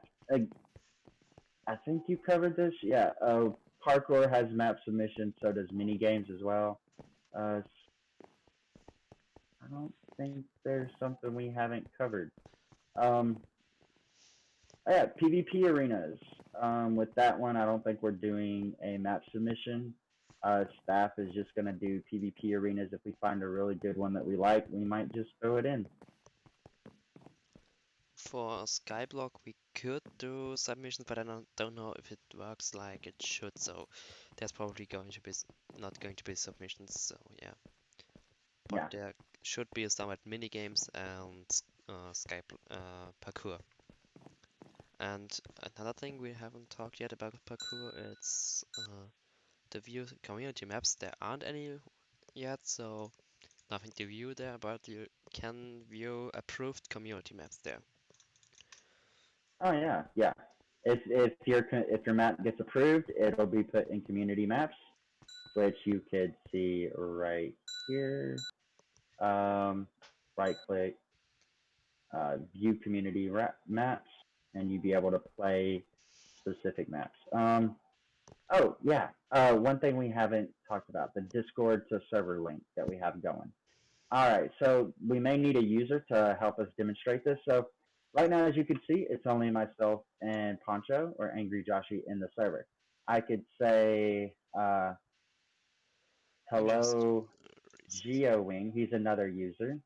I think you covered this. Yeah. Parkour has map submissions, so does mini games as well. Uh, I don't think there's something we haven't covered. Um, oh, yeah, PvP arenas. With that one, I don't think we're doing a map submission. Staff is just going to do PvP arenas. If we find a really good one that we like, we might just throw it in. For Skyblock, we could do submissions, but I don't know if it works like it should. So there's probably going to be not going to be submissions. So yeah, but Yeah. there should be some at mini games and Parkour. And another thing we haven't talked yet about Parkour, it's the view community maps. There aren't any yet, so nothing to view there, but you can view approved community maps there. Oh yeah, yeah. If your map gets approved, it'll be put in community maps, which you could see right here. Right click, view community maps, and you'd be able to play specific maps. Oh yeah, one thing we haven't talked about, the Discord to server link that we have going. All right, so we may need a user to help us demonstrate this. So right now, as you can see, it's only myself and Poncho or Angry Joshy in the server. I could say You just hello reset. GeoWing. He's another user.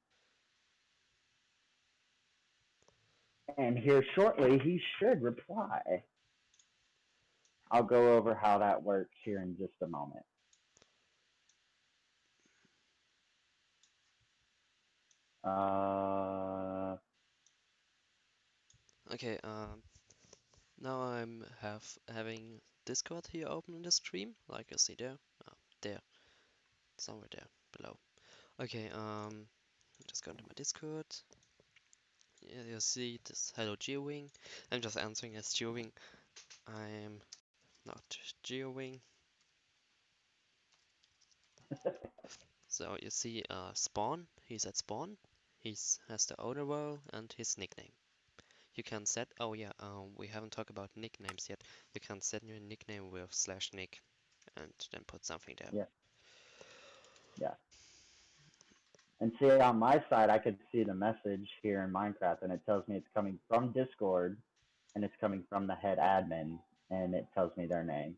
And here shortly, he should reply. I'll go over how that works here in just a moment. Okay, now I'm having Discord here open in the stream, like you see there. There, somewhere there below. Okay, just go into my Discord. Yeah, you see this hello GeoWing. I'm just answering as GeoWing. I'm not GeoWing. So you see spawn, he's at spawn. He has the owner role and his nickname. You can set, oh yeah, we haven't talked about nicknames yet. You can set your nickname with /nick and then put something there. Yeah. Yeah. And see, on my side, I could see the message here in Minecraft, and it tells me it's coming from Discord, and it's coming from the head admin, and it tells me their name,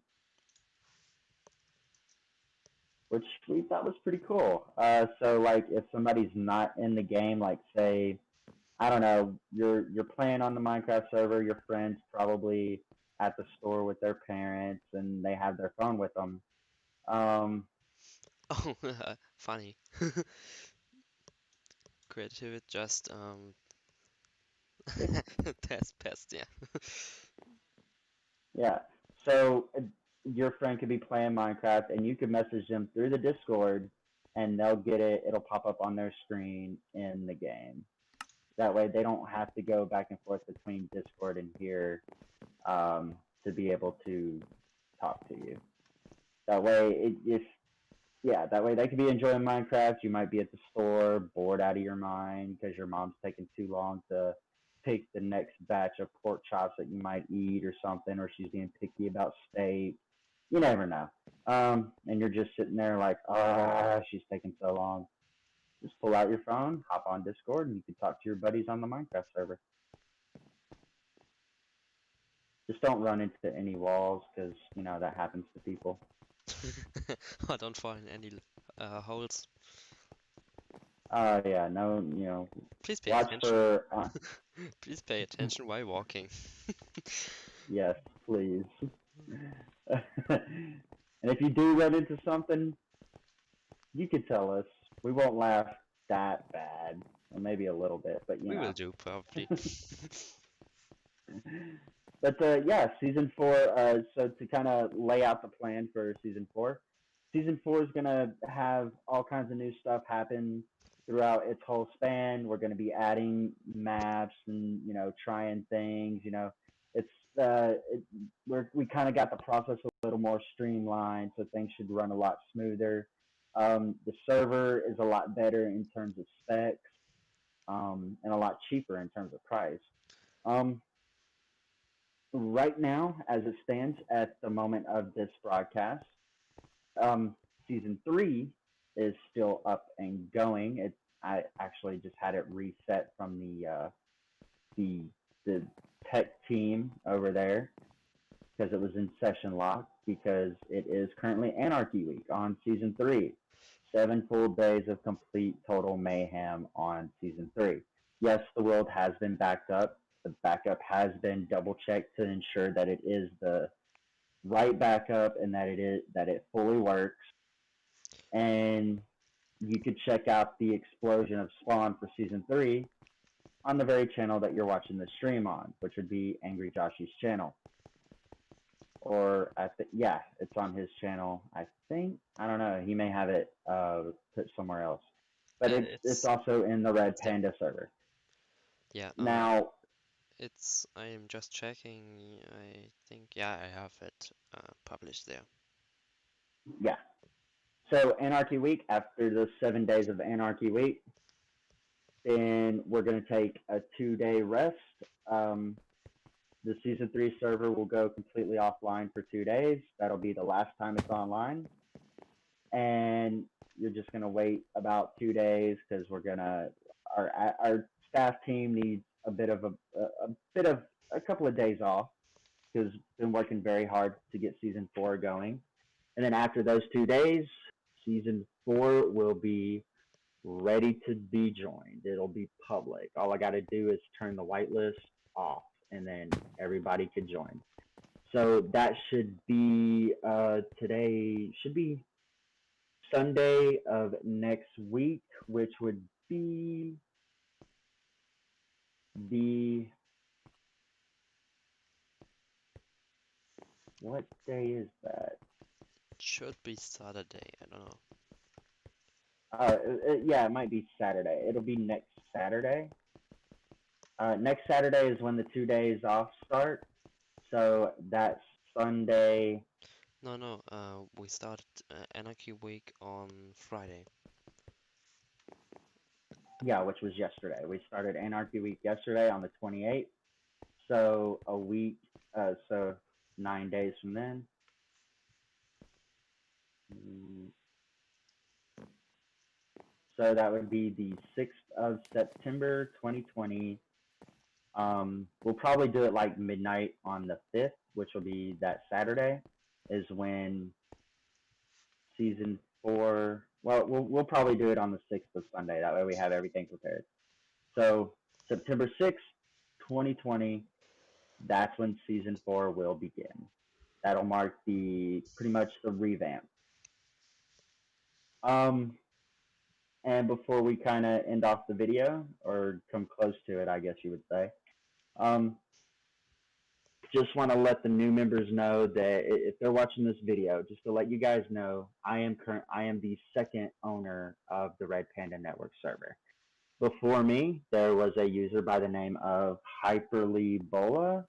which we thought was pretty cool. So, like, if somebody's not in the game, like, say, I don't know, you're playing on the Minecraft server, your friend's probably at the store with their parents, and they have their phone with them. Oh, funny. Creative, just test pest, yeah. Yeah. So your friend could be playing Minecraft, and you could message them through the Discord, and they'll get it. It'll pop up on their screen in the game. That way, they don't have to go back and forth between Discord and here to be able to talk to you. That way, that way they could be enjoying Minecraft. You might be at the store, bored out of your mind because your mom's taking too long to pick the next batch of pork chops that you might eat or something, or she's being picky about steak. You never know. And you're just sitting there like, she's taking so long. Just pull out your phone, hop on Discord, and you can talk to your buddies on the Minecraft server. Just don't run into any walls because, that happens to people. I don't find any holes. Yeah, no, Please pay watch attention. for, Please pay attention while walking. yes, please. And if you do run into something, you could tell us. We won't laugh that bad, or maybe a little bit, but We will do, probably. But yeah, season 4. So to kind of lay out the plan for season 4 is gonna have all kinds of new stuff happen throughout its whole span. We're gonna be adding maps and trying things. It's we kind of got the process a little more streamlined, so things should run a lot smoother. The server is a lot better in terms of specs, and a lot cheaper in terms of price. Right now, as it stands at the moment of this broadcast, season 3 is still up and going. I actually just had it reset from the tech team over there because it was in session lock because it is currently Anarchy Week on season 3. 7 full days of complete total mayhem on season 3. Yes, the world has been backed up. The backup has been double checked to ensure that it is the right backup and that it fully works. And you could check out the explosion of Spawn for Season 3 on the very channel that you're watching the stream on, which would be Angry Joshy's channel. Or yeah, it's on his channel. I think, I don't know. He may have it put somewhere else, but it's also in the Red Panda server. Yeah. Now, I am just checking. I think, yeah, I have it published there. yeah. So Anarchy Week, after the 7 days of Anarchy Week, then we're going to take a 2-day rest. The Season 3 server will go completely offline for 2 days. That'll be the last time it's online. And you're just going to wait about 2 days because our staff team needs a couple of days off because we've been working very hard to get Season 4 going. And then after those 2 days, Season 4 will be ready to be joined. It'll be public. All I got to do is turn the whitelist off, and then everybody could join. So that should be today. Should be Sunday of next week, which would be the what day is that? Should be Saturday. I don't know. Yeah, it might be Saturday. It'll be next Saturday. Next Saturday is when the 2 days off start. So that's Sunday. No. We started Anarchy Week on Friday. Yeah, which was yesterday. We started Anarchy Week yesterday on the 28th. So a week, so 9 days from then. So that would be the 6th of September, 2020. We'll probably do it like midnight on the 5th, which will be that Saturday, is when Season 4. Well, we'll probably do it on the 6th of Sunday. That way we have everything prepared. So September 6th, 2020, that's when Season 4 will begin. That'll mark pretty much the revamp. And before we kind of end off the video, or come close to it, I guess you would say, just want to let the new members know that if they're watching this video, just to let you guys know, I am the second owner of the Red Panda Network server. Before me, there was a user by the name of Hyperlybola.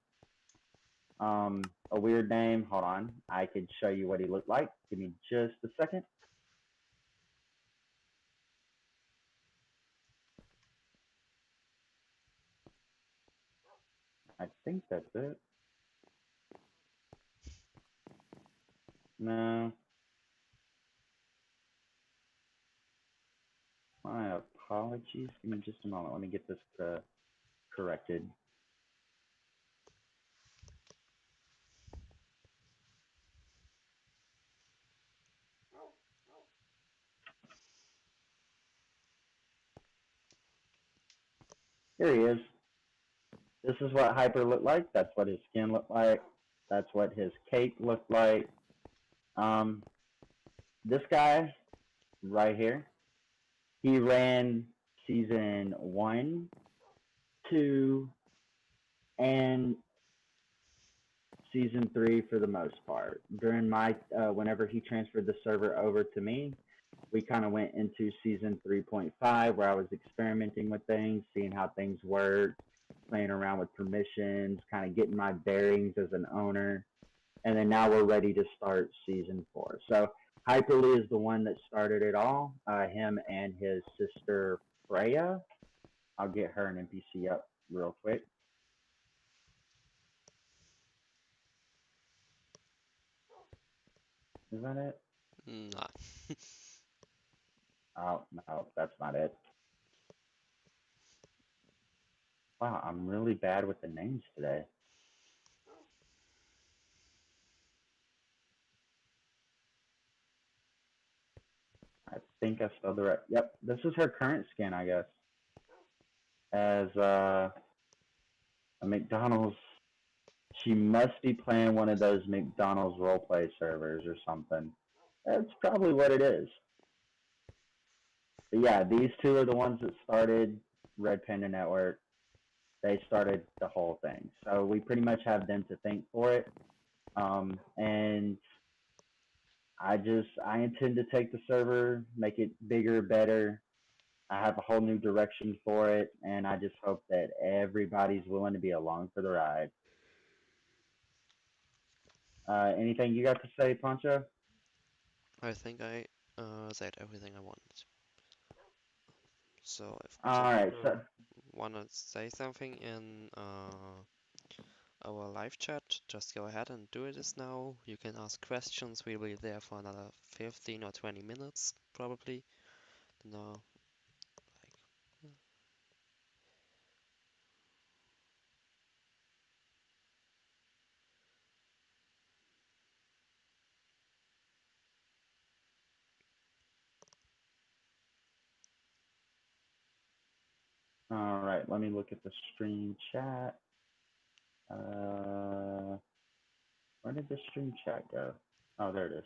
A weird name. Hold on, I could show you what he looked like. Give me just a second. I think that's it. No. My apologies. Give me just a moment. Let me get this corrected. Here he is. This is what Hyper looked like. That's what his skin looked like. That's what his cape looked like. This guy right here, he ran Season 1, 2, and Season 3 for the most part. During whenever he transferred the server over to me, we kind of went into Season 3.5 where I was experimenting with things, seeing how things worked, playing around with permissions, kind of getting my bearings as an owner. And then now we're ready to start Season 4. So Hyperly is the one that started it all, him and his sister Freya. I'll get her an NPC up real quick. Is that it? Nah. Oh, no, that's not it. Wow, I'm really bad with the names today. I think I spelled it right. Yep, this is her current skin, I guess. As a McDonald's. She must be playing one of those McDonald's roleplay servers or something. That's probably what it is. yeah, these two are the ones that started Red Panda Network. They started the whole thing. So we pretty much have them to thank for it. And I intend to take the server, make it bigger, better. I have a whole new direction for it, and I just hope that everybody's willing to be along for the ride. Anything you got to say, Pancho? I think I said everything I wanted. So if All some right, people so wanna say something in our live chat, just go ahead and do it now. You can ask questions. We'll be there for another 15 or 20 minutes, probably. No, like, all right, let me look at the stream chat. Uh, where did the stream chat go? Oh, there it is.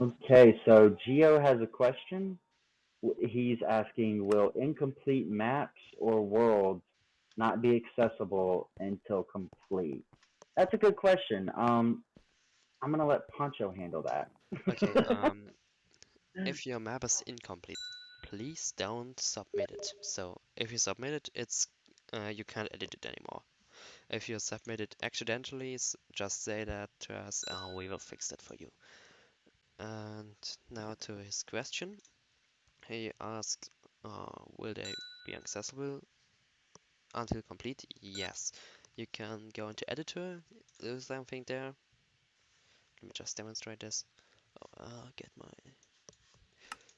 Okay, so Geo has a question. He's asking, will incomplete maps or worlds not be accessible until complete? That's a good question. I'm gonna let Pancho handle that. okay, if your map is incomplete, please don't submit it. So if you submit it, it's you can't edit it anymore. If you submit it accidentally, just say that to us, we will fix that for you. And now to his question. He asked, will they be accessible until complete? Yes. You can go into editor, do something there. Let me just demonstrate this. Oh, I'll get my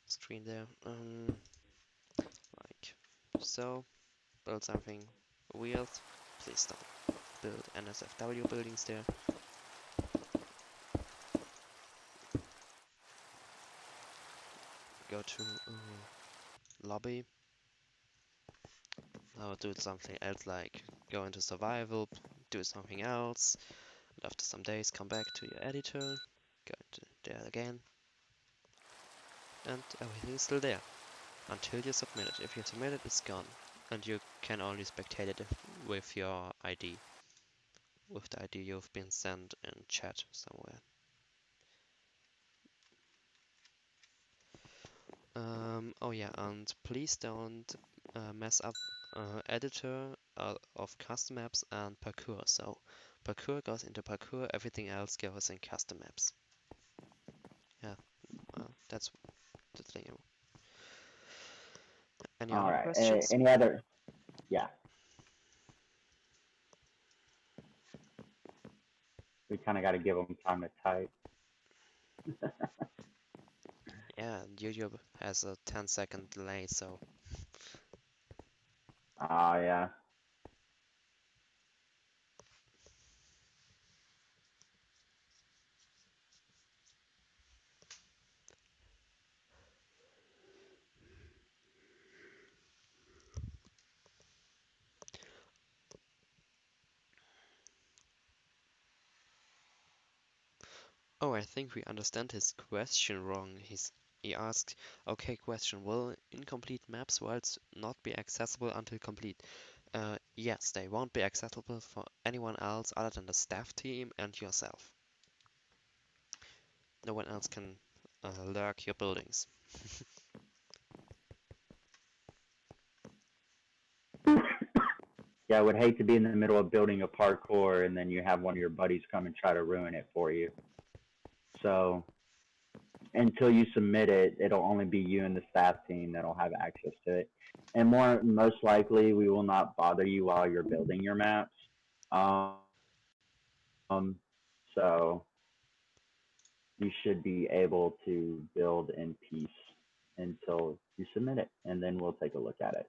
screen there. Like so. Build something weird. Please don't build NSFW buildings there. Go to lobby. Now do something else, like go into survival, do something else. And after some days, come back to your editor, go into there again, and everything is still there until you submit it. If you submit it, it's gone, and you can only spectate it with your ID, with the ID you've been sent in chat somewhere. Oh yeah, and please don't mess up editor of custom maps and parkour. So parkour goes into parkour, everything else goes in custom maps. Yeah, that's the thing. Any All other right. questions? Any other? Yeah, we kind of got to give them time to type. Yeah, and YouTube has a 10-second delay, so Oh yeah. Oh, I think we understand his question wrong. He asked, okay, question, will incomplete maps worlds not be accessible until complete? Yes, they won't be accessible for anyone else other than the staff team and yourself. No one else can lurk your buildings. Yeah, I would hate to be in the middle of building a parkour and then you have one of your buddies come and try to ruin it for you. So until you submit it, it'll only be you and the staff team that'll have access to it. And most likely, we will not bother you while you're building your maps. So you should be able to build in peace until you submit it, and then we'll take a look at it.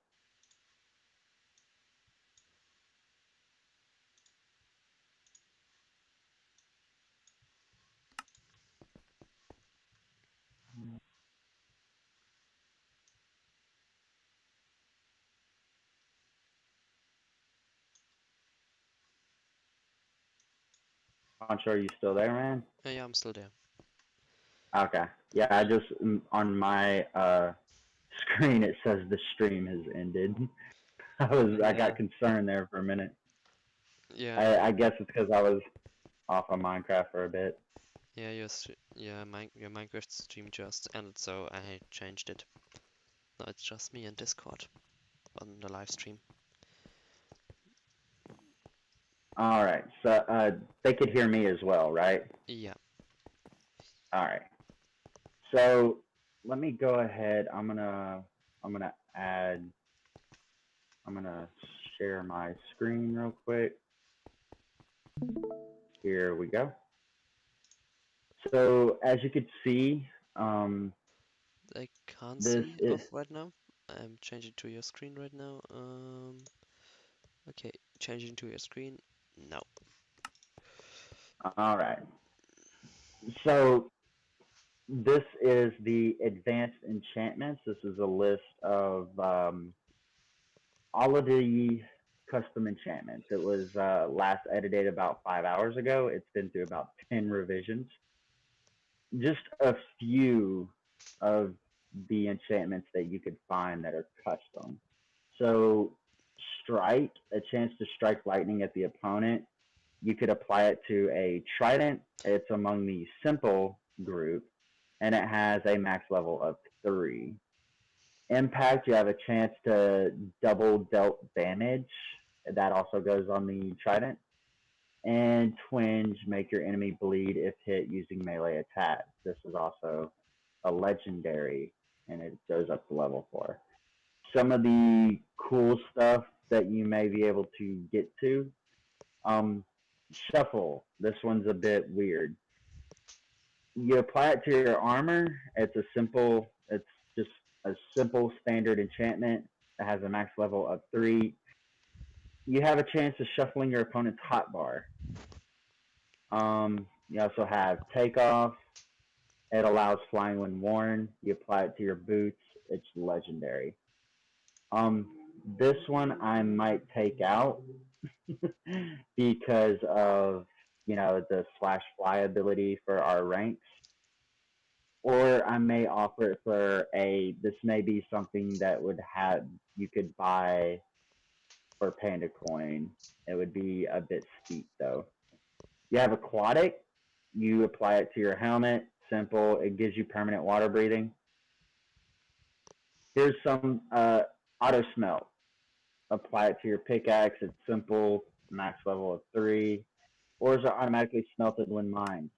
Pancho, are you still there, man? Yeah, I'm still there. Okay. Yeah, I just on my screen it says the stream has ended. I got concerned there for a minute. Yeah, I guess it's because I was off of Minecraft for a bit. yeah, your Minecraft stream just ended, so I changed it. Now it's just me and Discord on the live stream. All right, so they could hear me as well, right? Yeah. All right. So let me go ahead. I'm gonna share my screen real quick. Here we go. So as you can see, I can't this see is off right now. I'm changing to your screen right now. Okay, changing to your screen. No. all right. So this is the advanced enchantments. This is a list of all of the custom enchantments. It was last edited about 5 hours ago. It's been through about 10 revisions. Just a few of the enchantments that you could find that are custom. So, strike, a chance to strike lightning at the opponent. You could apply it to a trident. It's among the simple group, and it has a max level of 3. Impact, you have a chance to double dealt damage. That also goes on the trident. And twinge, make your enemy bleed if hit using melee attack. This is also a legendary, and it goes up to level 4. Some of the cool stuff that you may be able to get to. Shuffle. This one's a bit weird. You apply it to your armor. It's just a simple standard enchantment that has a max level of 3. You have a chance of shuffling your opponent's hotbar. You also have takeoff. It allows flying when worn. You apply it to your boots. It's legendary. Um, this one I might take out because of the slash fly ability for our ranks, or I may offer it for a. This may be something that would have you could buy for Panda Coin. It would be a bit steep though. You have aquatic. You apply it to your helmet. Simple. It gives you permanent water breathing. Here's some auto smelt. Apply it to your pickaxe. It's simple. Max level of 3. Ores are automatically smelted when mined.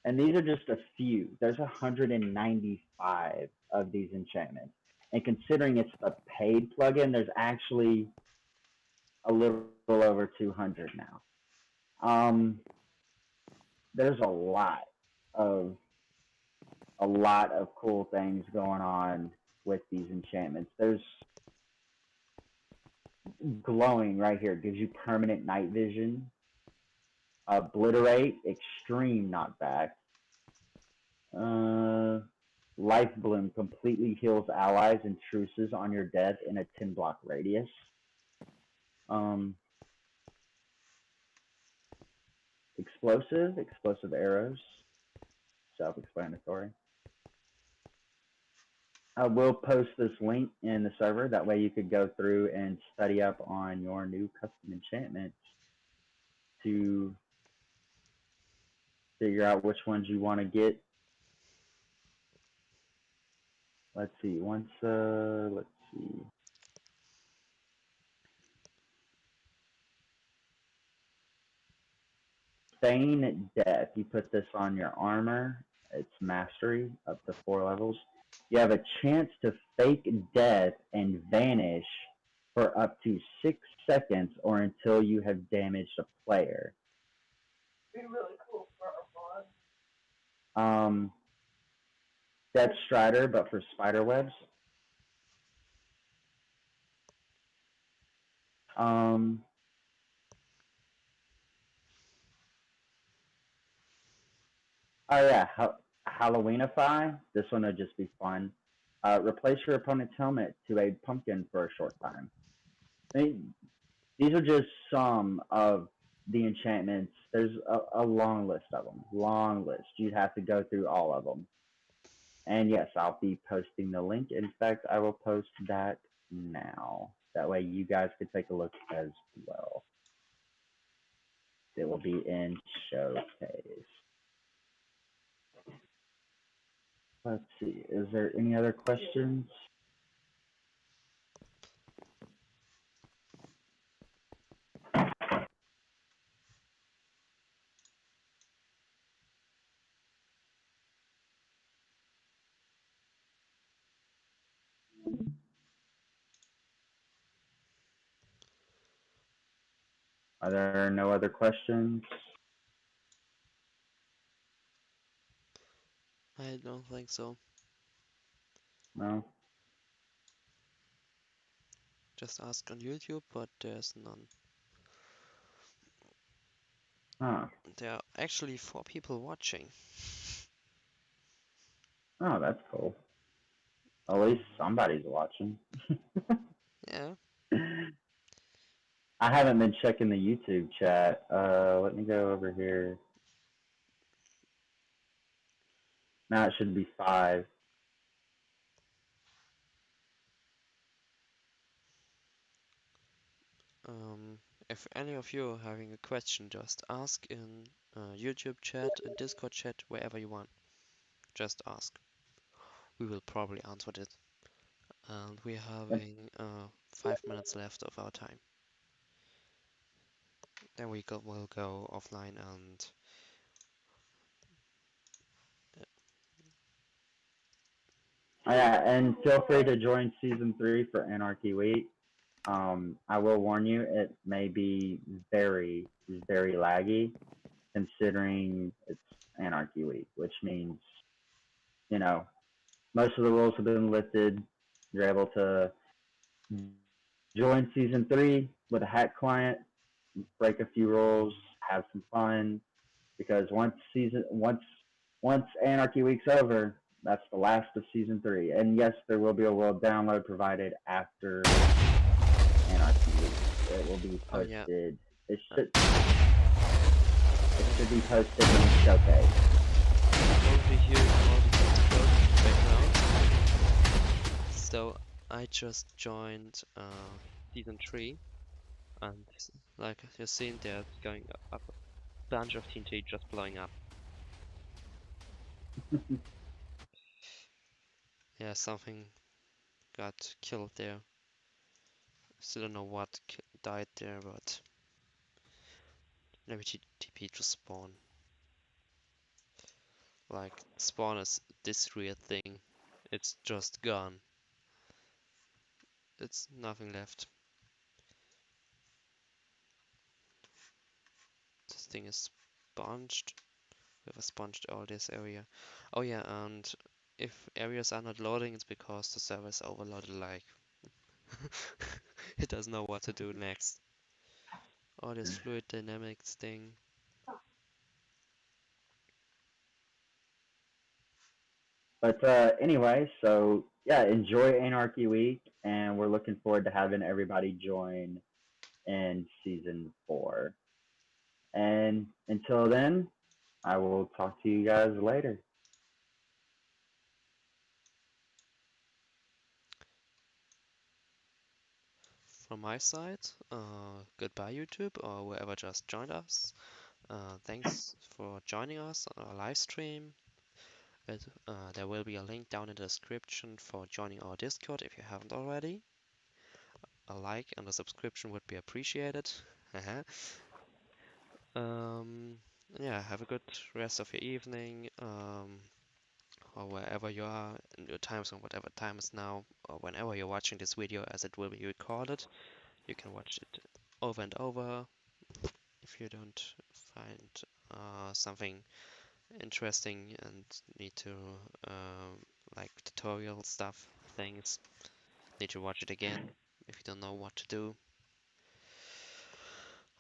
And these are just a few. There's 195 of these enchantments. And considering it's a paid plugin, there's actually a little over 200 now. There's of a lot of cool things going on with these enchantments. There's glowing right here. It gives you permanent night vision. Obliterate, extreme knockback. Life Bloom completely heals allies and truces on your death in a 10 block radius. explosive arrows, self-explanatory. I will post this link in the server. That way you could go through and study up on your new custom enchantments to figure out which ones you want to get. Let's see. Let's see. Feign Death. You put this on your armor. It's mastery up to 4 levels. You have a chance to fake death and vanish for up to 6 seconds or until you have damaged a player. Be really cool for our mod. Death Strider, but for spider webs. Um, oh yeah, Halloweenify. This one would just be fun. Replace your opponent's helmet to a pumpkin for a short time. These are just some of the enchantments. There's a long list of them. Long list. You'd have to go through all of them. And yes, I'll be posting the link. In fact, I will post that now. That way you guys can take a look as well. It will be in Showcase. Let's see. Is there any other questions? Are there no other questions? I don't think so. No? Just ask on YouTube, but there's none. Huh. There are actually 4 people watching. Oh, that's cool. At least somebody's watching. Yeah. I haven't been checking the YouTube chat. Let me go over here. Now it should be 5. If any of you are having a question, just ask in YouTube chat, in Discord chat, wherever you want. Just ask. We will probably answer it. And we're having 5 minutes left of our time. Then we'll go offline and Oh, yeah, and feel free to join season 3 for Anarchy Week. I will warn you, it may be very, very laggy considering it's Anarchy Week, which means, you know, most of the rules have been lifted. You're able to join season 3 with a hack client, break a few rules, have some fun, because once Anarchy Week's over, that's the last of season 3. And yes, there will be a world download provided after Anarchy Week. It will be oh yeah, posted. It should be posted in Showcase. probably hearing all the background. So I just joined season 3, and like you've seen, there's going up a bunch of TNT just blowing up. Yeah, something got killed there. Still don't know what died there, but let me TP to spawn. Like, spawn is this weird thing. It's just gone. It's nothing left. This thing is sponged. We have sponged all this area. Oh yeah, and if areas are not loading, it's because the server is overloaded, like it doesn't know what to do next. All this fluid dynamics thing. But anyway, so yeah, enjoy Anarchy Week, and we're looking forward to having everybody join in season 4. And until then, I will talk to you guys later. From my side, goodbye YouTube or whoever just joined us. Thanks for joining us on our live stream. There will be a link down in the description for joining our Discord if you haven't already. A like and a subscription would be appreciated. Yeah, have a good rest of your evening, or wherever you are in your time zone, whatever time is now, or whenever you're watching this video, as it will be recorded. You can watch it over and over if you don't find something interesting and need to like tutorial stuff things. Need to watch it again if you don't know what to do.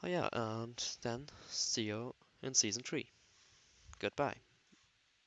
Oh yeah, and then see you in season 3. Goodbye.